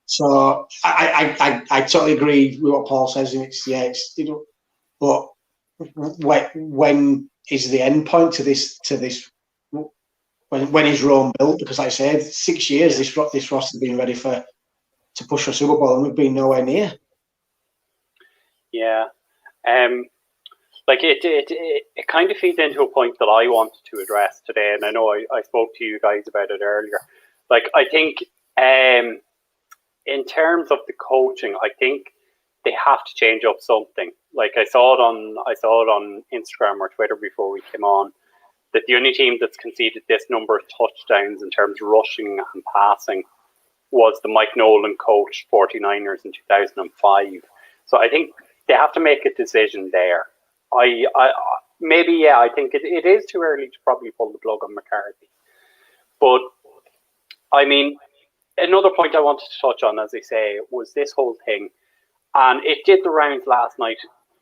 So I totally agree with what Paul says, and it's but when is the end point to this? When is Rome built? Because like I said, 6 years this roster has been ready to push for Super Bowl, and we've been nowhere near. Yeah, like it kind of feeds into a point that I wanted to address today, and I know I spoke to you guys about it earlier. Like I think, in terms of the coaching, I think they have to change up something. Like I saw it on Instagram or Twitter before we came on, that the only team that's conceded this number of touchdowns in terms of rushing and passing was the Mike Nolan coached 49ers in 2005. So I think they have to make a decision there. I think it is too early to probably pull the plug on McCarthy. But I mean, another point I wanted to touch on, as I say, was this whole thing. And it did the rounds last night.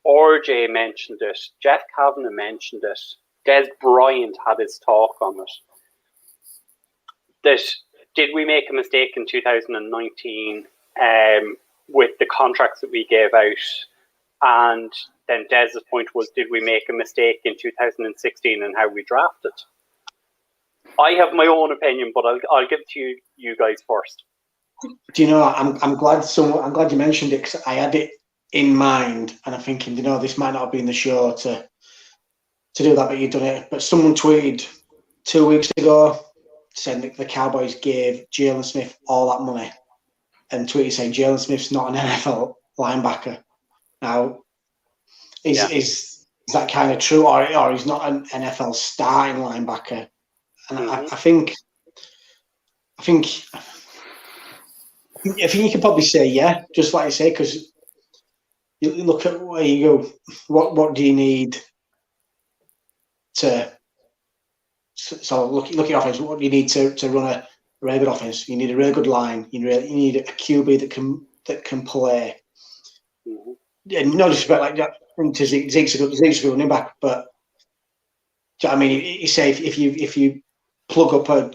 RJ mentioned it. Jeff Kavanagh mentioned it. Des Bryant had his talk on it. That did we make a mistake in 2019 with the contracts that we gave out? And then Des's point was, did we make a mistake in 2016 in how we drafted? I have my own opinion, but I'll give it to you guys first. Do you know? I'm glad you mentioned it, because I had it in mind, and I'm thinking, this might not have been the show to do that, but you've done it. But someone tweeted 2 weeks ago saying that the Cowboys gave Jalen Smith all that money, and tweeted saying Jalen Smith's not an NFL linebacker. Now, is that kind of true, or he's not an NFL starting linebacker? And I think you can probably say yeah, just like you say, because you look at where you go. What do you need to? So look at offense. What do you need to run a really good offense? You need a really good line. You need a QB that can play. And no disrespect, like that. Zeke's a good running back, but do you know what I mean? You say if you plug up a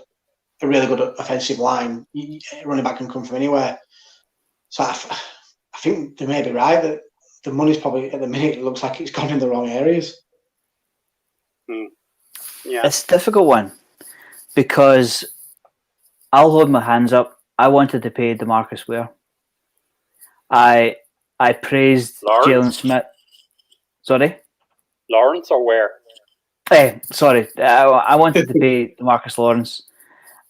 really good offensive line, running back can come from anywhere. So I think they may be right that the money's probably, at the minute, it looks like it's gone in the wrong areas. Yeah, it's a difficult one, because I'll hold my hands up. I wanted to pay DeMarcus Ware. I praised Jalen Smith. Sorry? Lawrence or Ware? Hey, sorry. I wanted to pay DeMarcus Lawrence.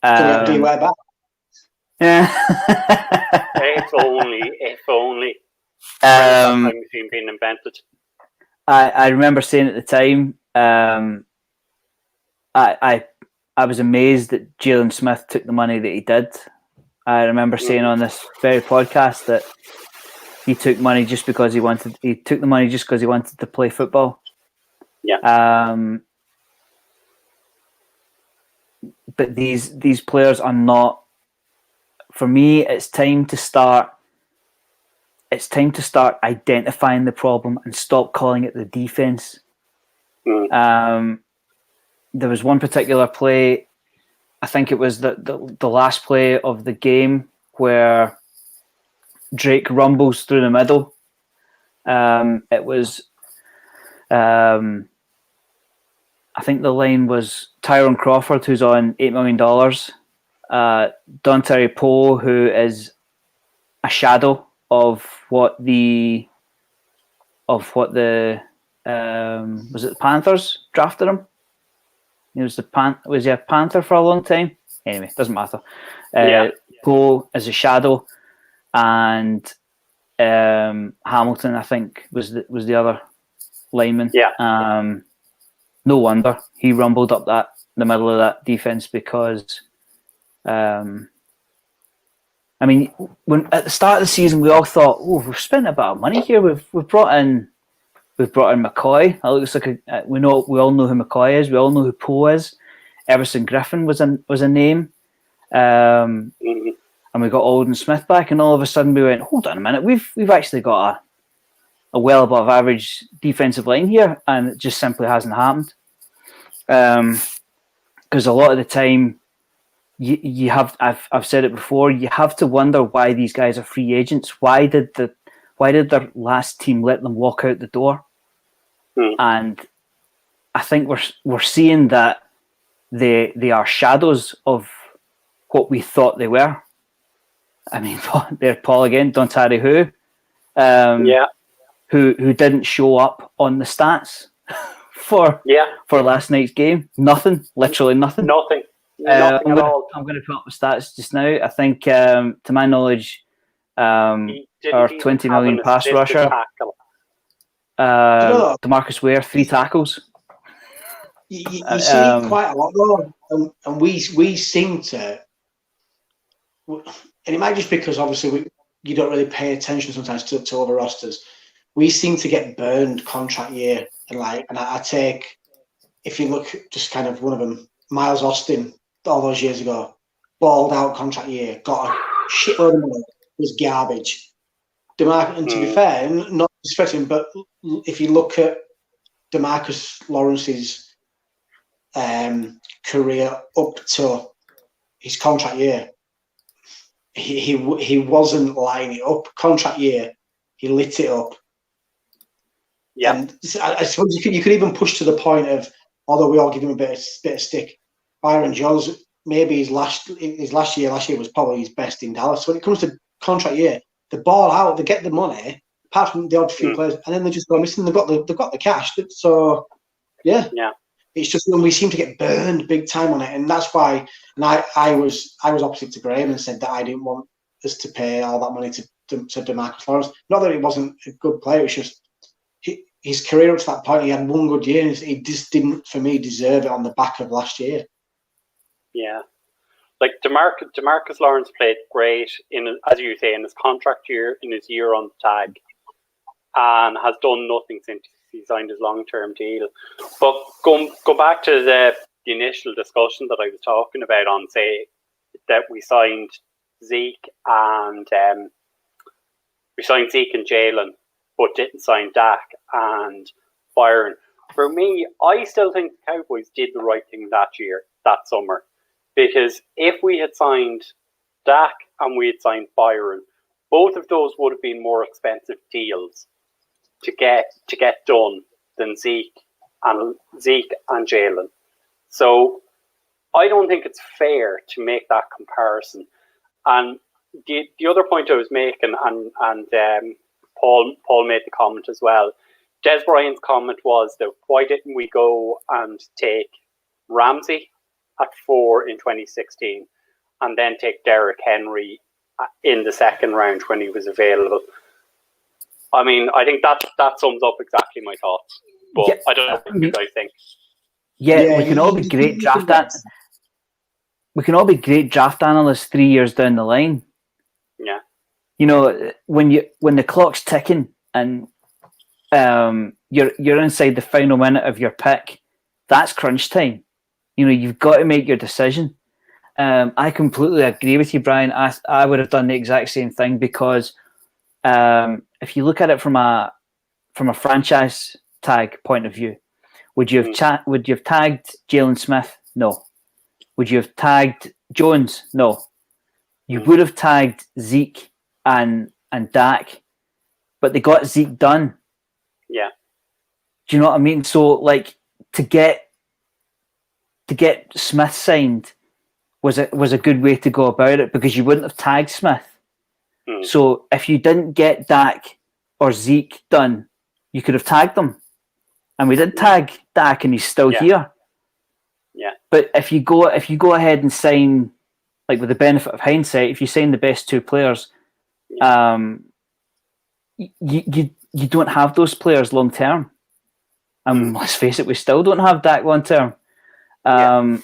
Do you wear back? Yeah. If only. Time machine being invented. I remember saying at the time, I was amazed that Jalen Smith took the money that he did. I remember saying on this very podcast that he took money just because he wanted to play football. Yeah. But these players are not. For me, it's time to start identifying the problem and stop calling it the defense. There was one particular play, I think it was the last play of the game, where Drake rumbles through the middle. It was, I think the line was Tyrone Crawford, who's on $8 million. Dontari Poe, who is a shadow of what the was it the Panthers drafted him? He was was he a Panther for a long time? Anyway, doesn't matter. Poe is a shadow, and Hamilton, I think, was the other lineman. Yeah. No wonder he rumbled up the middle of that defense, because I mean, when at the start of the season we all thought, "Oh, we've spent a bit of money here. We've brought in McCoy. It looks like we all know who McCoy is. We all know who Poe is. Everson Griffin was a name, and we got Alden Smith back. And all of a sudden we went, hold on a minute, we've actually got a well above average defensive line here, and it just simply hasn't happened. because a lot of the time, you have I've said it before. You have to wonder why these guys are free agents. Why did their last team let them walk out the door? And I think we're seeing that they are shadows of what we thought they were. I mean, they're Paul again, Don Terry who didn't show up on the stats for last night's game. Nothing, literally nothing. Nothing at all. I'm going to put up the stats just now. I think, to my knowledge, our 20 million pass rusher, DeMarcus Ware, 3 tackles. You see it quite a lot though, and we seem to, and it might just because obviously you don't really pay attention sometimes to other rosters. We seem to get burned contract year, and I take, if you look just kind of one of them, Miles Austin, all those years ago, balled out contract year, got a shitload of money, was garbage. And to be fair, not disrespecting, but if you look at DeMarcus Lawrence's career up to his contract year, he wasn't lining it up. Contract year, he lit it up. Yeah, and I suppose you could even push to the point of, although we all give him a bit of stick, Byron Jones, maybe his last year was probably his best in Dallas. So when it comes to contract year, they ball out, they get the money, apart from the odd few players, and then they just go missing. They've got the cash. So yeah. It's just when we seem to get burned big time on it, and that's why. And I was opposite to Graham and said that I didn't want us to pay all that money to DeMarcus Lawrence. Not that he wasn't a good player; it's just his career up to that point. He had one good year, and he just didn't, for me, deserve it on the back of last year. Yeah, like DeMarcus Lawrence played great as you say, in his contract year, in his year on tag, and has done nothing since he signed his long-term deal. But go back to the initial discussion that I was talking about on, say, that we signed Zeke and Jalen, but didn't sign Dak and Byron. For me, I still think the Cowboys did the right thing that summer, because if we had signed Dak and we had signed Byron, both of those would have been more expensive deals to get done than Zeke and Jalen. So I don't think it's fair to make that comparison. And the other point I was making, and Paul made the comment as well. Des Bryant's comment was that why didn't we go and take Ramsey at 4 in 2016, and then take Derrick Henry in the second round when he was available? I mean, I think that sums up exactly my thoughts. But I don't know what you guys think. Yeah, we can all be great draft We can all be great draft analysts 3 years down the line. Yeah. You know, when the clock's ticking and you're inside the final minute of your pick, that's crunch time. You know, you've got to make your decision. I completely agree with you, Brian. I would have done the exact same thing, because if you look at it from a franchise tag point of view, would you have tagged Jalen Smith? No. Would you have tagged Jones? No. You would have tagged Zeke and Dak, but they got Zeke done. Yeah. Do you know what I mean? So, like, to get Smith signed was a good way to go about it, because you wouldn't have tagged Smith. So if you didn't get Dak or Zeke done, you could have tagged them. And we did tag Dak, and he's still here. Yeah. But if you go ahead and sign, like, with the benefit of hindsight, if you sign the best 2 players, you don't have those players long term. And let's face it, we still don't have Dak long term. But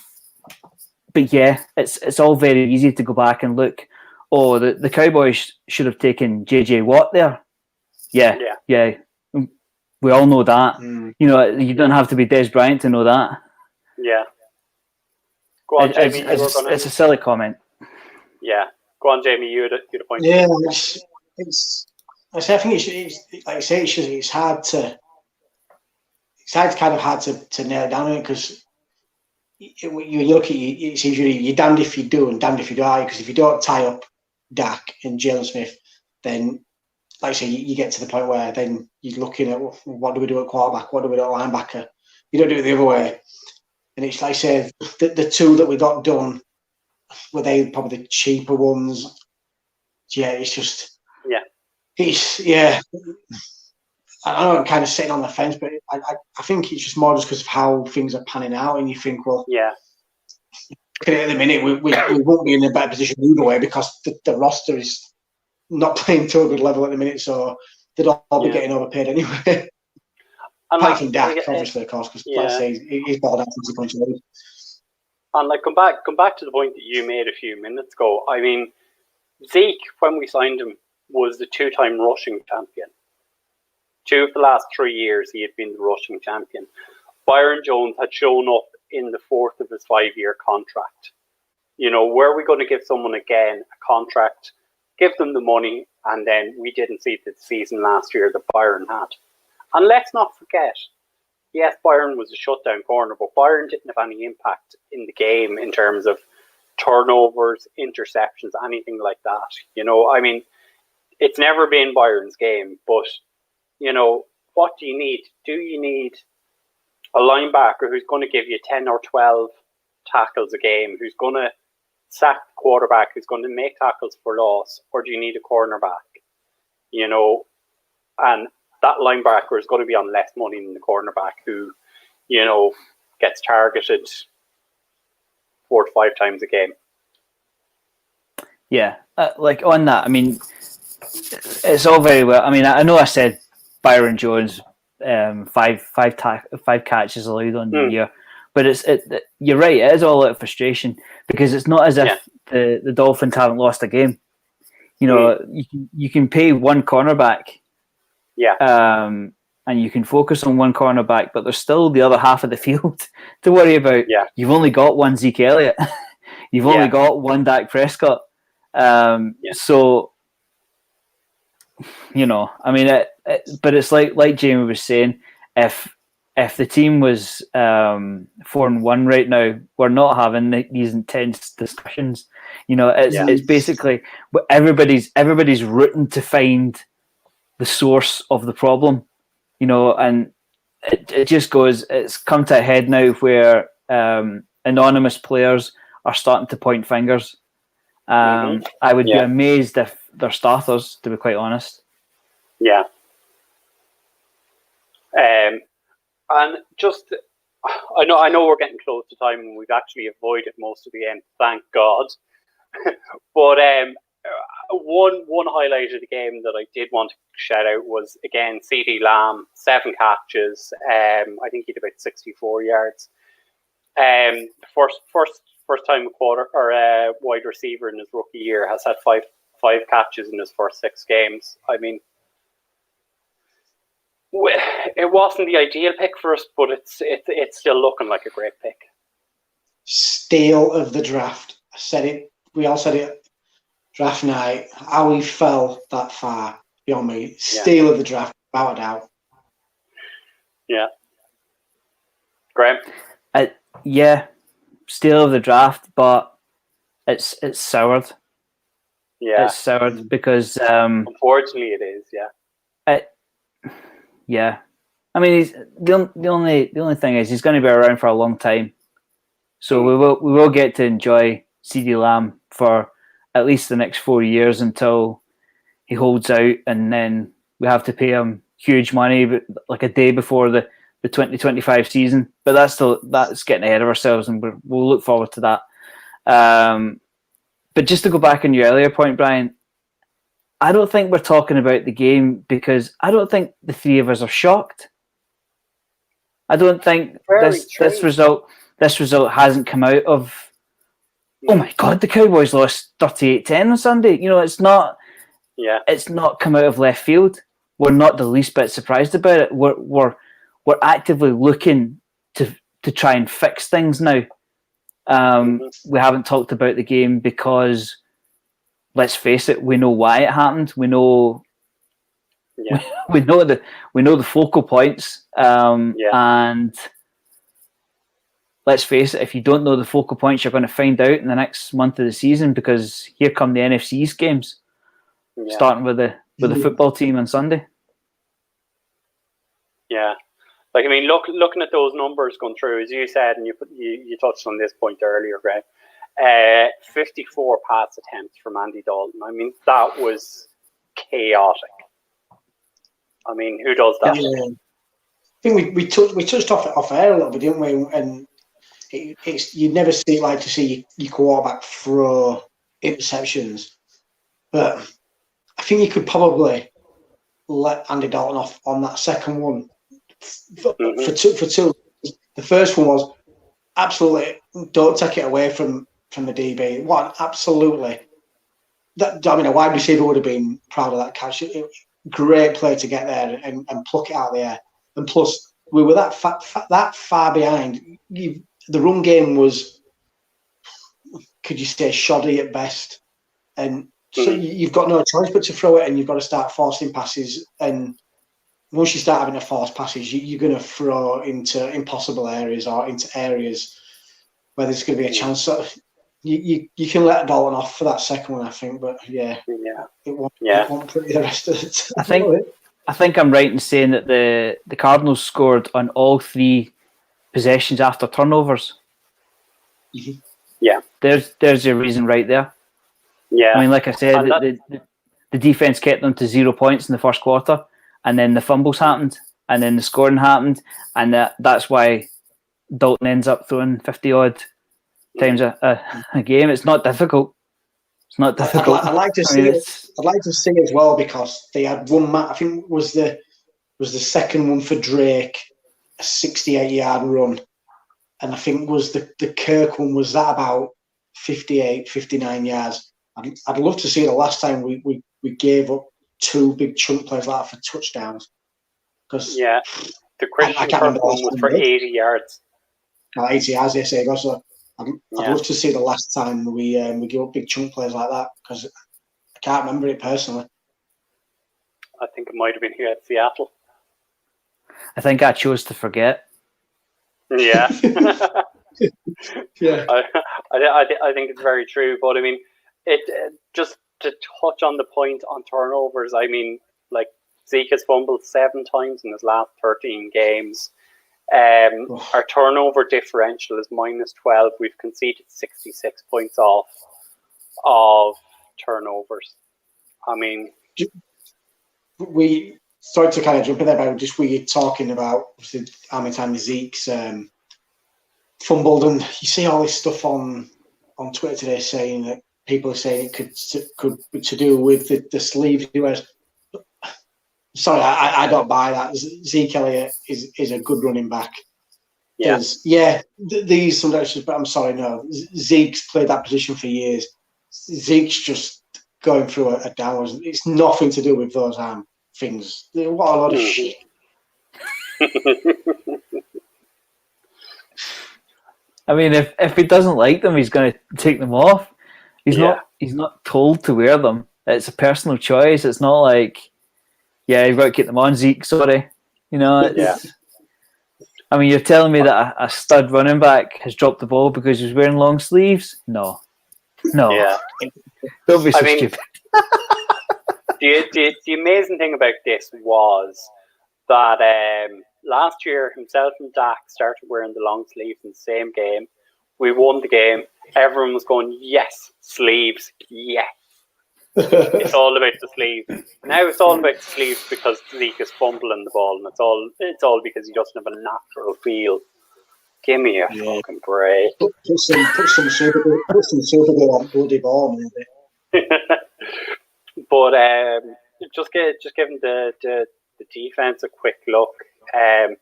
yeah, it's all very easy to go back and look. Oh, the Cowboys should have taken JJ Watt there. Yeah. We all know that. You know, you don't have to be Des Bryant to know that. Yeah. Go on, Jamie. It's a silly comment. Yeah. Go on, Jamie. You had a point. Yeah, I think it's like I say, it's hard to nail it down, because you look at it's usually you're damned if you do and damned if you don't. Because if you don't tie up Dak and Jalen Smith, then like I say, you get to the point where then you're looking at what do we do at quarterback, what do we do at linebacker. You don't do it the other way, and it's like I say the two that we got done were they probably the cheaper ones. Yeah, it's just I know I'm kind of sitting on the fence, but I think it's just more just because of how things are panning out, and you think, well, at the minute we won't be in a better position either way because the roster is not playing to a good level at the minute, so they'd all be getting overpaid anyway. Apart from Dak, obviously, of course, because like I say, he's balled out since he punched the league. And like come back to the point that you made a few minutes ago. I mean, Zeke, when we signed him, was the 2-time rushing champion. 2 of the last 3 years, he had been the rushing champion. Byron Jones had shown up in the 4th of his 5-year contract. You know, were we going to give someone again a contract, give them the money, and then we didn't see the season last year that Byron had? And let's not forget, yes, Byron was a shutdown corner, but Byron didn't have any impact in the game in terms of turnovers, interceptions, anything like that. You know, I mean, it's never been Byron's game, but, you know, what do you need? Do you need a linebacker who's going to give you 10 or 12 tackles a game, who's going to sack the quarterback, who's going to make tackles for loss, or do you need a cornerback? You know, and that linebacker is going to be on less money than the cornerback who, you know, gets targeted 4 to 5 times a game. Yeah, like on that, I mean, it's all very well. I mean, I know I said Byron Jones, 5 catches allowed on the year, but you're right. It is all out of frustration because it's not as if the Dolphins haven't lost a game. You know, you can pay one cornerback, and you can focus on one cornerback, but there's still the other half of the field to worry about. Yeah. You've only got one Zeke Elliott. You've only got one Dak Prescott. So, you know, I mean, but it's like Jamie was saying, if the team was 4-1 right now, we're not having these intense discussions. You know, it's basically everybody's rooting to find the source of the problem. You know, and it just goes. It's come to a head now where anonymous players are starting to point fingers. I would be amazed if they're starters, to be quite honest. Yeah. And just, I know we're getting close to time and we've actually avoided most of the end, thank God. But one highlight of the game that I did want to shout out was, again, CeeDee Lamb, 7 catches. I think he had about 64 yards. First time a quarter or a wide receiver in his rookie year has had five catches in his first 6 games. I mean, it wasn't the ideal pick for us, but it's still looking like a great pick. Steal of the draft. I said it. We all said it. Draft night. How he fell that far beyond me. Steal of the draft, without a doubt. Yeah. Graham. Steal of the draft, but it's soured. Yeah, it's soured because unfortunately it is. Yeah. I mean, he's the only thing is he's going to be around for a long time, so we will get to enjoy CeeDee Lamb for at least the next 4 years until he holds out, and then we have to pay him huge money, but like a day before the 2025 season, but that's getting ahead of ourselves, and we'll look forward to that. But just to go back on your earlier point, Brian, I don't think we're talking about the game because I don't think the 3 of us are shocked. I don't think this result hasn't come out of, oh my God, the Cowboys lost 38-10 on Sunday. You know, it's not come out of left field. We're not the least bit surprised about it. We're actively looking to try and fix things now. We haven't talked about the game because, let's face it, we know why it happened. We know we know the focal points, and let's face it, if you don't know the focal points, you're going to find out in the next month of the season, because here come the NFC East games, starting with the football team on Sunday. Yeah. Like, I mean, looking at those numbers going through, as you said, and you touched on this point earlier, Greg, 54 pass attempts from Andy Dalton. I mean, that was chaotic. I mean, who does that? Yeah. I think we touched off air a little bit, didn't we? And it's you'd never see your quarterback throw interceptions, but I think you could probably let Andy Dalton off on that second one for two. The first one was absolutely don't take it away from the DB. What absolutely that, I mean, a wide receiver would have been proud of that catch. Great play to get there and pluck it out of the air. And plus, we were that far behind. The run game was, could you say, shoddy at best. And so you've got no choice but to throw it, and you've got to start forcing passes. And once you start having to force passes, you're going to throw into impossible areas or into areas where there's going to be a chance. So you can let Dalton off for that second one, I think. But it won't pretty the rest of the time. I think I'm right in saying that the Cardinals scored on all 3 possessions after turnovers. Mm-hmm. Yeah, there's your reason right there. Yeah, I mean, like I said, the defense kept them to 0 points in the first quarter, and then the fumbles happened, and then the scoring happened, and that's why Dalton ends up throwing 50 odd times a game. It's not difficult. It's not difficult. I'd like to see it. I'd like to see it as well, because they had one match. I think it was the second one for Drake, a 68-yard run, and I think was the Kirk one was that about 58, 59 yards. I'd love to see the last time we gave up 2 big chunk plays like that for touchdowns. Because the Christian Kirk one was for 80 yards. 80 yards, they say. So I'd love to see the last time we give up big chunk plays like that, because I can't remember it personally. I think it might have been here at Seattle. I think I chose to forget. Yeah. Yeah. I think it's very true. But I mean, just to touch on the point on turnovers, I mean, like, Zeke has fumbled 7 times in his last 13 games. Our turnover differential is -12. We've conceded 66 points off of turnovers. I mean, we sorry to kind of jump in there, but just we talking about how many times Zeke's fumbled, and you see all this stuff on Twitter today saying that people are saying it could be to do with the sleeves he wears. Sorry, I don't buy that. Zeke Elliott is a good running back. These sometimes, but I'm sorry, no. Zeke's played that position for years. Zeke's just going through a downwards. It's nothing to do with those arm things. What a lot of shit. I mean, if he doesn't like them, he's going to take them off. He's not told to wear them. It's a personal choice. It's not like, you've got to keep them on, Zeke. Sorry, I mean, you're telling me that a stud running back has dropped the ball because he's wearing long sleeves? No. Yeah. Don't be so stupid. The amazing thing about this was that last year, himself and Dak started wearing the long sleeves in the same game. We won the game. Everyone was going, yes, sleeves, yes. It's all about the sleeves. Now it's all about the sleeves because Zeke is fumbling the ball, and it's all because he doesn't have a natural feel. Give me a fucking break. Put some super glue on bloody ball, maybe. But just giving the defense a quick look. I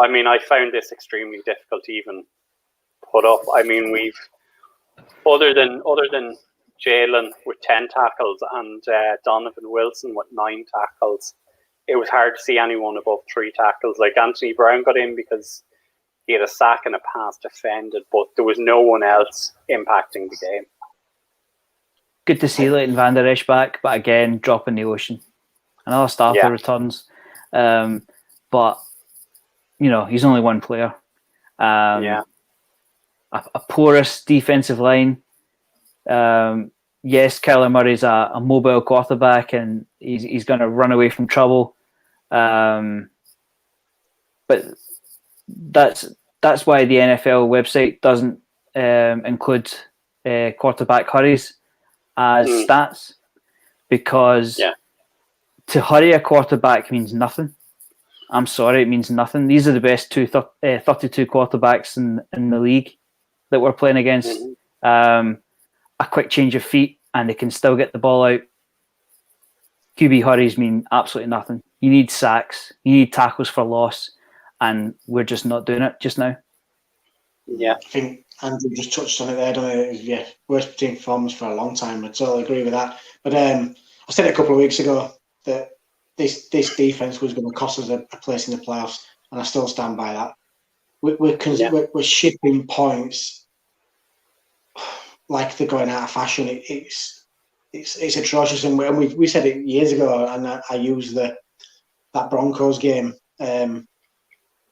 mean, I found this extremely difficult to even put up. I mean, we've other than Jalen with 10 tackles and Donovan Wilson with 9 tackles, it was hard to see anyone above 3 tackles. Like, Anthony Brown got in because he had a sack and a pass defended, but there was no one else impacting the game. Good to see Leighton Van Der Esch back, but again, drop in the ocean. Another starter returns. But, he's only one player. a porous defensive line. Yes, Kyler Murray's a mobile quarterback, and he's going to run away from trouble. But that's why the NFL website doesn't include quarterback hurries as stats, because to hurry a quarterback means nothing. I'm sorry, it means nothing. These are the best 32 quarterbacks in the league that we're playing against. A quick change of feet and they can still get the ball out. QB hurries mean absolutely nothing. You need sacks, you need tackles for loss, and we're just not doing it just now. Yeah, I think Andrew just touched on it there, don't he? Yeah, worst team performance for a long time. I totally agree with that. But I said it a couple of weeks ago that this defense was going to cost us a place in the playoffs, and I still stand by that. We're shipping points like they're going out of fashion. It's atrocious, and we said it years ago, and I used that Broncos game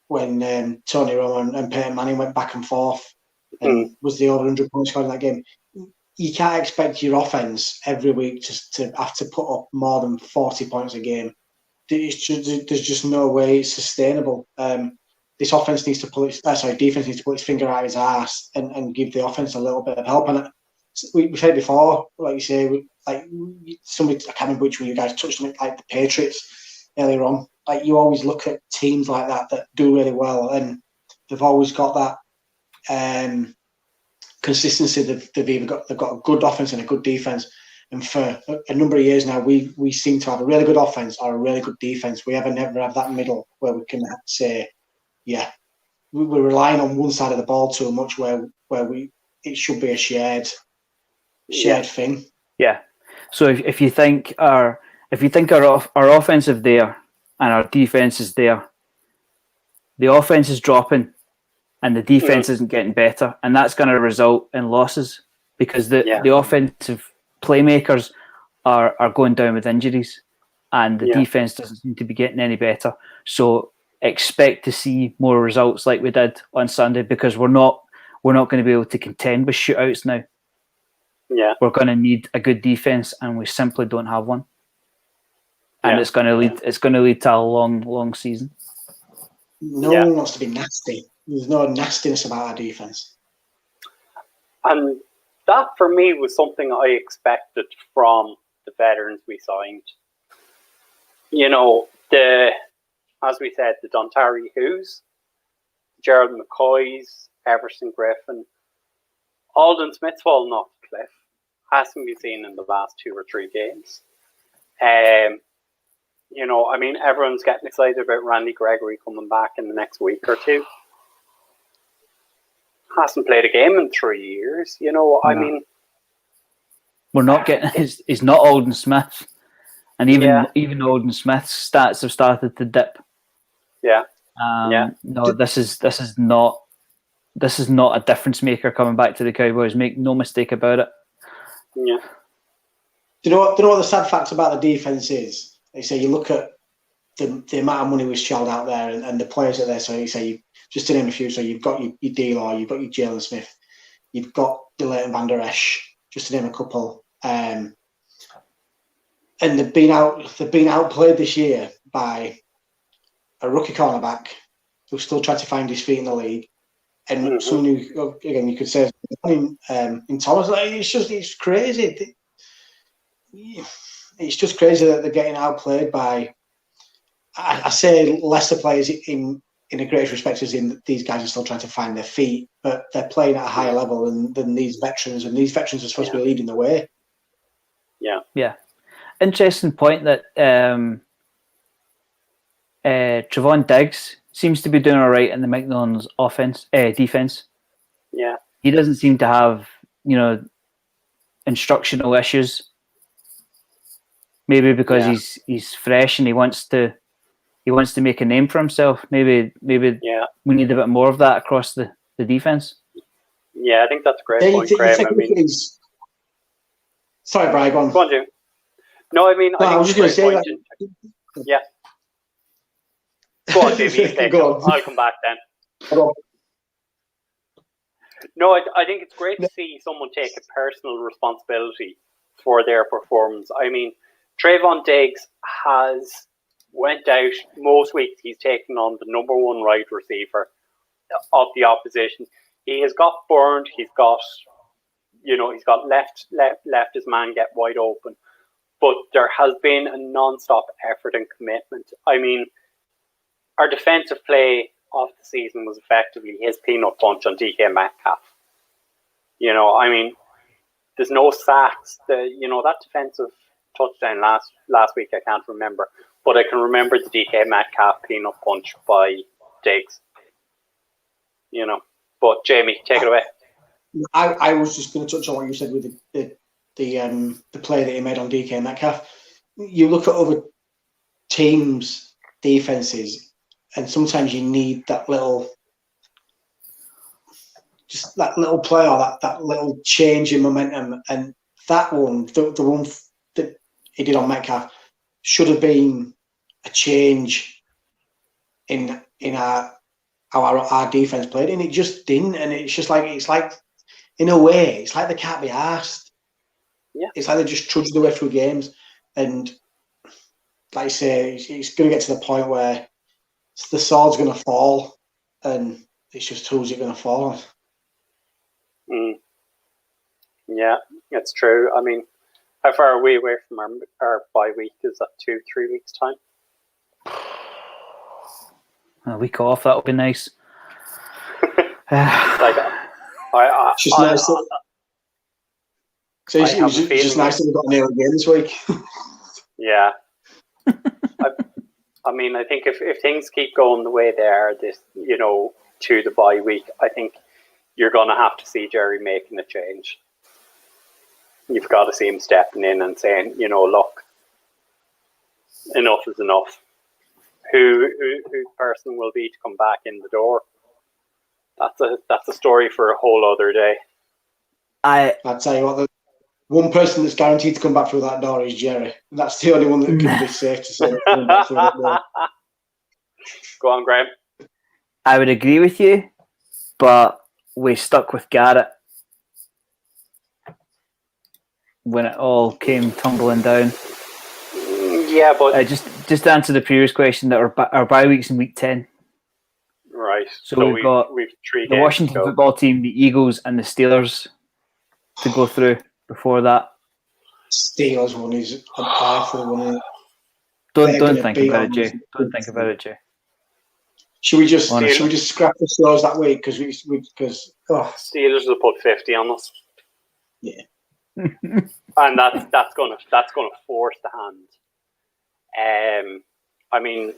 when Tony Romo and Peyton Manning went back and forth, and was the over 100 points scored in that game. You can't expect your offense every week just to have to put up more than 40 points a game. There's just no way it's sustainable. This defense needs to put its finger out his ass and give the offense a little bit of help. And we said it before, like you say, somebody, I can't remember which one you guys touched on it, like the Patriots earlier on. Like, you always look at teams like that do really well, and they've always got that consistency. They've got a good offense and a good defense. And for a number of years now, we seem to have a really good offense or a really good defense. We never have that middle where we can say, yeah, we're relying on one side of the ball too much, where it should be a shared thing. Yeah. So if you think our offensive there and our defense is there, the offense is dropping and the defense isn't getting better, and that's going to result in losses because the offensive playmakers are going down with injuries, and the defense doesn't seem to be getting any better. So expect to see more results like we did on Sunday, because we're not going to be able to contend with shootouts now. Yeah, we're going to need a good defense, and we simply don't have one. And it's going to lead to a long season. No one wants to be nasty. There's no nastiness about our defense. And that, for me, was something I expected from the veterans we signed. You know, as we said, the Dontari Who's, Gerald McCoys, Everson Griffin, Alden Smith's fallen off the cliff. Hasn't been seen in the last 2 or 3 games. You know, I mean, everyone's getting excited about Randy Gregory coming back in the next week or 2. Hasn't played a game in 3 years. You know, I mean, we're not getting. He's not Alden Smith, and even Alden Smith's stats have started to dip. Yeah. No, this is not a difference maker coming back to the Cowboys. Make no mistake about it. Yeah. Do you know what the sad fact about the defense is? They say you look at the amount of money was shelled out there and the players that are there. So you say, just to name a few, so you've got your D-Law, you've got your Jalen Smith, you've got your Leighton Van Der Esch, just to name a couple. And they've been outplayed this year by a rookie cornerback who's still trying to find his feet in the league, and someone who, again, you could say in Thomas, like, it's crazy. It's just crazy that they're getting outplayed by, I say, lesser players in a great respect, as in these guys are still trying to find their feet, but they're playing at a higher level than these veterans, and these veterans are supposed to be leading the way. Yeah. Interesting point that Trevon Diggs seems to be doing all right in the McDonald's defense. Yeah. He doesn't seem to have, instructional issues. Maybe because he's fresh and he wants to make a name for himself. Maybe we need a bit more of that across the defense. Yeah, I think that's a great point, Graham. Sorry, Brian, go on. Go on, Jim. No, I mean, I was just going to say that. Yeah. Go on, Davey. I'll come back then. No, I think it's great to see someone take a personal responsibility for their performance. I mean, Trayvon Diggs has went out most weeks. He's taken on the number one wide receiver of the opposition. He has got burned. He's got left his man get wide open. But there has been a non-stop effort and commitment. I mean, our defensive play of the season was effectively his peanut punch on DK Metcalf. I mean, there's no sacks. That defensive touchdown last week, I can't remember. But I can remember the DK Metcalf peanut punch by Diggs. But Jamie, take it away. I was just going to touch on what you said with the play that he made on DK Metcalf. You look at other teams' defenses, and sometimes you need that little play or that little change in momentum. And that one, the one that he did on Metcalf, should have been a change in how our defense played, and it just didn't. And it's like in a way, it's like they can't be asked. Yeah, it's like they just trudge their way through games, and like I say, it's going to get to the point where the sword's going to fall, and it's just who's it going to fall on. Yeah, it's true. I mean, how far are we away from our bye week? Is that 2-3 weeks' time? A week off, that would be nice. It's just nice. It's just nice that we've got a nail again this week. Yeah. I mean, I think if things keep going the way they are, to the bye week, I think you're going to have to see Jerry making a change. You've got to see him stepping in and saying, look, enough is enough. Who person will be to come back in the door? That's a story for a whole other day. I'll tell you what, the one person that's guaranteed to come back through that door is Jerry. That's the only one that can be safe to say coming back through that door. Go on, Graham. I would agree with you, but we stuck with Garrett when it all came tumbling down. Yeah, but just to answer the previous question, that our bye week's in week 10. Right. So we've got 3 the Washington football team, the Eagles, and the Steelers to go through before that. Steelers one is a powerful one. Don't think about it, Jay. Don't think about it, Jay. Should we just scrap the shows that week because Steelers will put 50 on us. Yeah. And that's gonna force the hand. I mean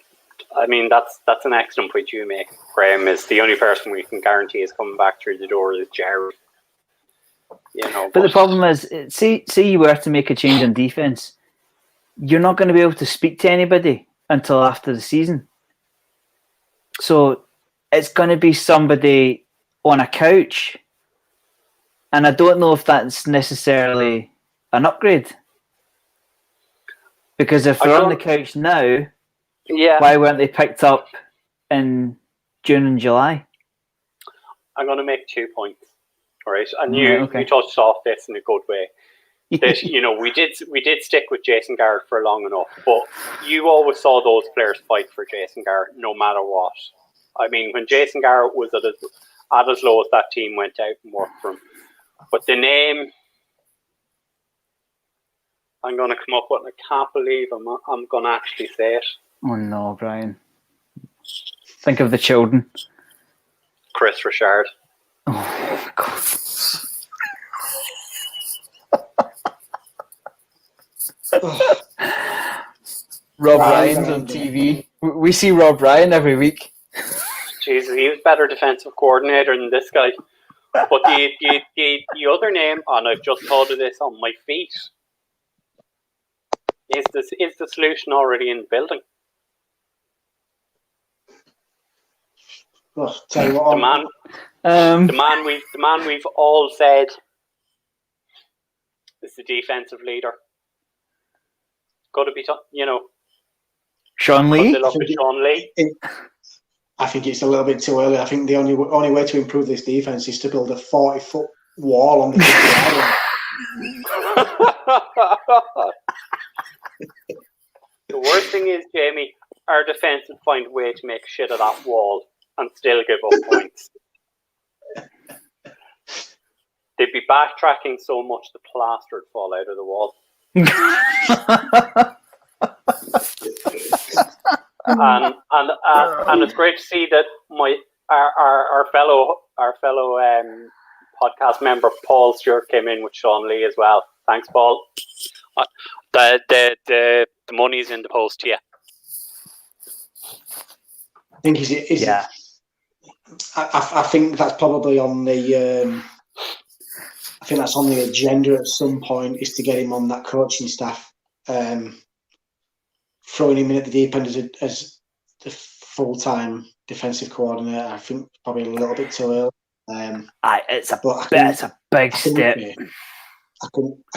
that's an excellent point you make, Graham. Is the only person we can guarantee is coming back through the door is Jerry. But the problem is, say you were to make a change on defense, you're not going to be able to speak to anybody until after the season. So it's going to be somebody on a couch. And I don't know if that's necessarily an upgrade. Because if they're on the couch now, why weren't they picked up in June and July? I'm going to make 2 points. All right. And you touched off this in a good way. That, we did stick with Jason Garrett for long enough, but you always saw those players fight for Jason Garrett no matter what. I mean, when Jason Garrett was at his lowest, that team went out and worked for him. But the name I'm going to come up with, and I can't believe I'm going to actually say it. Oh no, Brian. Think of the children. Chris Richard. Oh, God. Rob Ryan's on TV. We see Rob Ryan every week. Jesus, he was better defensive coordinator than this guy. But the other name, and I've just thought of this on my feet, is the solution already in the building? Well, tell you what, the man we've all said is the defensive leader. Got to be, Sean Lee. Sean Lee. I think it's a little bit too early. I think the only way to improve this defense is to build a 40-foot wall on the 50-yard line. The worst thing is, Jamie, our defence would find a way to make shit of that wall and still give up points. They'd be backtracking so much the plaster would fall out of the wall. And it's great to see that our fellow podcast member Paul Stewart came in with Sean Lee as well. Thanks, Paul. The money's in the post here. I think I think that's probably on the. I think that's on the agenda at some point, is to get him on that coaching staff. Throwing him in at the deep end as the full-time defensive coordinator, I think probably a little bit too early. It's a big step. I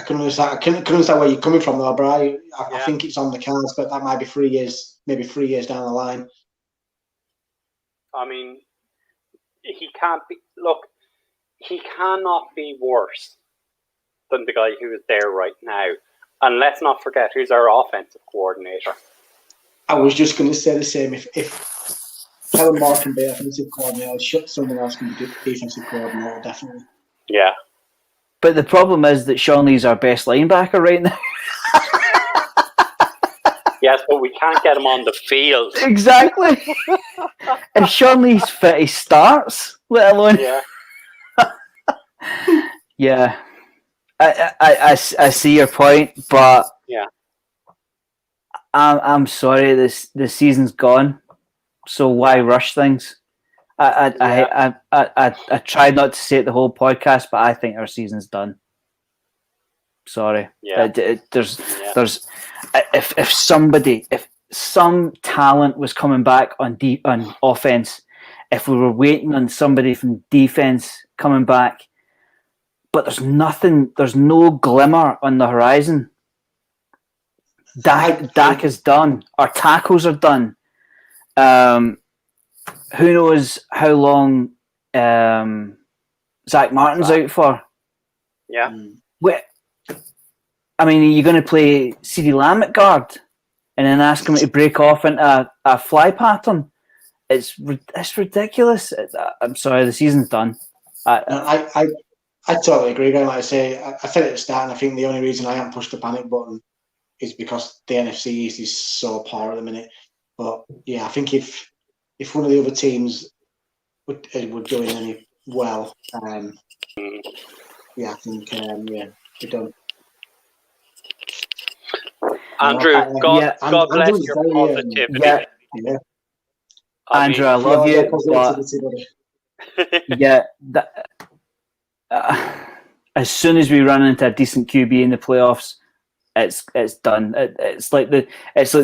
can understand where you're coming from, though, Brian. I think it's on the cards, but that might be 3 years, maybe 3 years down the line. I mean, he cannot be worse than the guy who is there right now. And let's not forget who's our offensive coordinator. I was just going to say the same. If Helen Moore can be offensive coordinator, someone else can be defensive coordinator, definitely. Yeah. But the problem is that Sean Lee's our best linebacker right now. Yes, but we can't get him on the field. Exactly. If Sean Lee's fit, he starts, let alone... Yeah. Yeah. I see your point, but yeah, I'm sorry, the season's gone, so why rush things? I tried not to say it the whole podcast, but I think our season's done. Sorry. Yeah. There's if some talent was coming back on offense, if we were waiting on somebody from defense coming back, but there's no glimmer on the horizon. Dak is done. Our tackles are done. Who knows how long Zach Martin's out for? Yeah. I mean, are you going to play CeeDee Lamb at guard and then ask him to break off into a fly pattern? It's ridiculous. I'm sorry, the season's done. I totally agree, guy. Like I say, I said at the start, and I think the only reason I haven't pushed the panic button is because the NFC East is so poor at the minute. But yeah, I think if one of the other teams were doing any well, yeah, I think we're done. Andrew, God bless your positivity. Yeah. Andrew, I love you. But yeah, as soon as we run into a decent QB in the playoffs, it's done. It's like the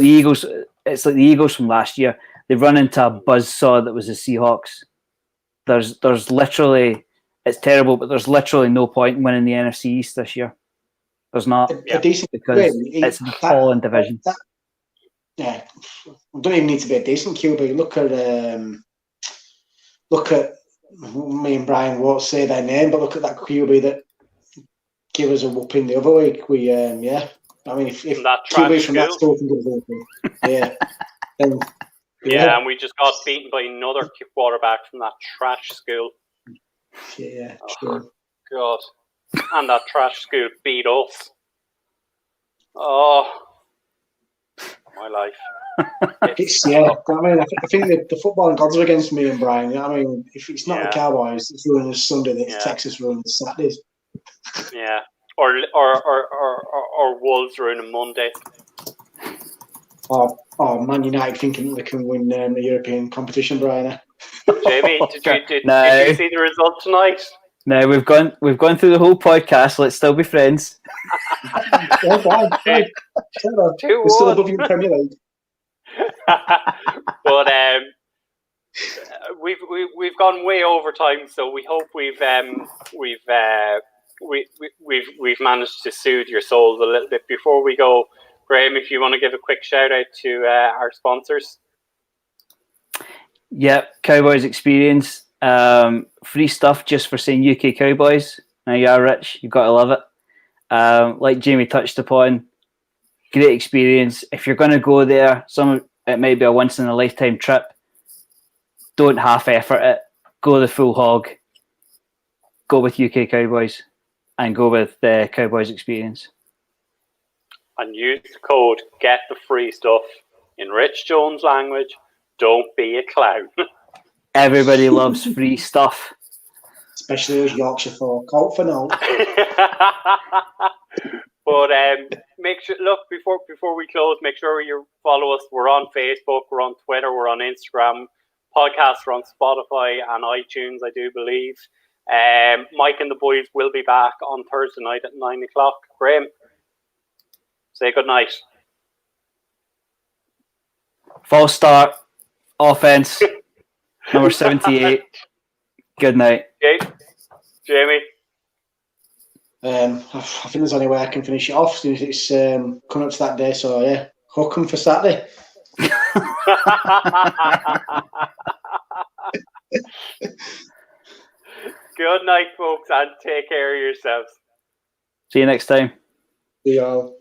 Eagles. It's like the Eagles from last year. They run into a buzzsaw that was the Seahawks. There's literally, it's terrible, but there's literally no point in winning the NFC East this year. There's not, a decent because it's a fallen division. Yeah, we don't even need to be a decent QB. Look at me and Brian won't say their name, but look at that QB that gave us a whooping the other week. I mean, if QBs from that school can give us a whooping, then and we just got beaten by another quarterback from that trash school. Yeah, sure. God, and that trash school beat us. Oh, my life. I mean, I think the footballing gods are against me and Brian. I mean, if it's not the Cowboys, it's ruining us Sunday. It's Texas ruining us Saturdays. Yeah, or Wolves ruining Monday. Or Man United thinking they can win the European competition, Brian. Jamie, did you see the result tonight? No, we've gone through the whole podcast. Let's still be friends. We're still above you in Premier League. But we've gone way over time, so we hope we've managed to soothe your souls a little bit. Before we go, Graham, if you want to give a quick shout out to our sponsors. Yep, Cowboys experience. Free stuff just for saying UK Cowboys. Now you are rich. You've got to love it. Like Jamie touched upon, great experience. If you're going to go there, it might be a once in a lifetime trip. Don't half effort it. Go the full hog. Go with UK Cowboys, and go with the Cowboys experience. And use the code Get the Free Stuff in Rich Jones' language. Don't be a clown. Everybody loves free stuff, especially us Yorkshire folk. Out for now. But make sure, look, before we close, make sure you follow us. We're on Facebook, we're on Twitter, we're on Instagram. Podcasts are on Spotify and iTunes, I do believe. Mike and the boys will be back on Thursday night at 9 o'clock. Graham, say good night. False start, offense, number 78. Good night. Jamie? I think there's only way I can finish it off since it's coming up to that day. So, yeah, hook 'em for Saturday. Good night, folks, and take care of yourselves. See you next time. See y'all.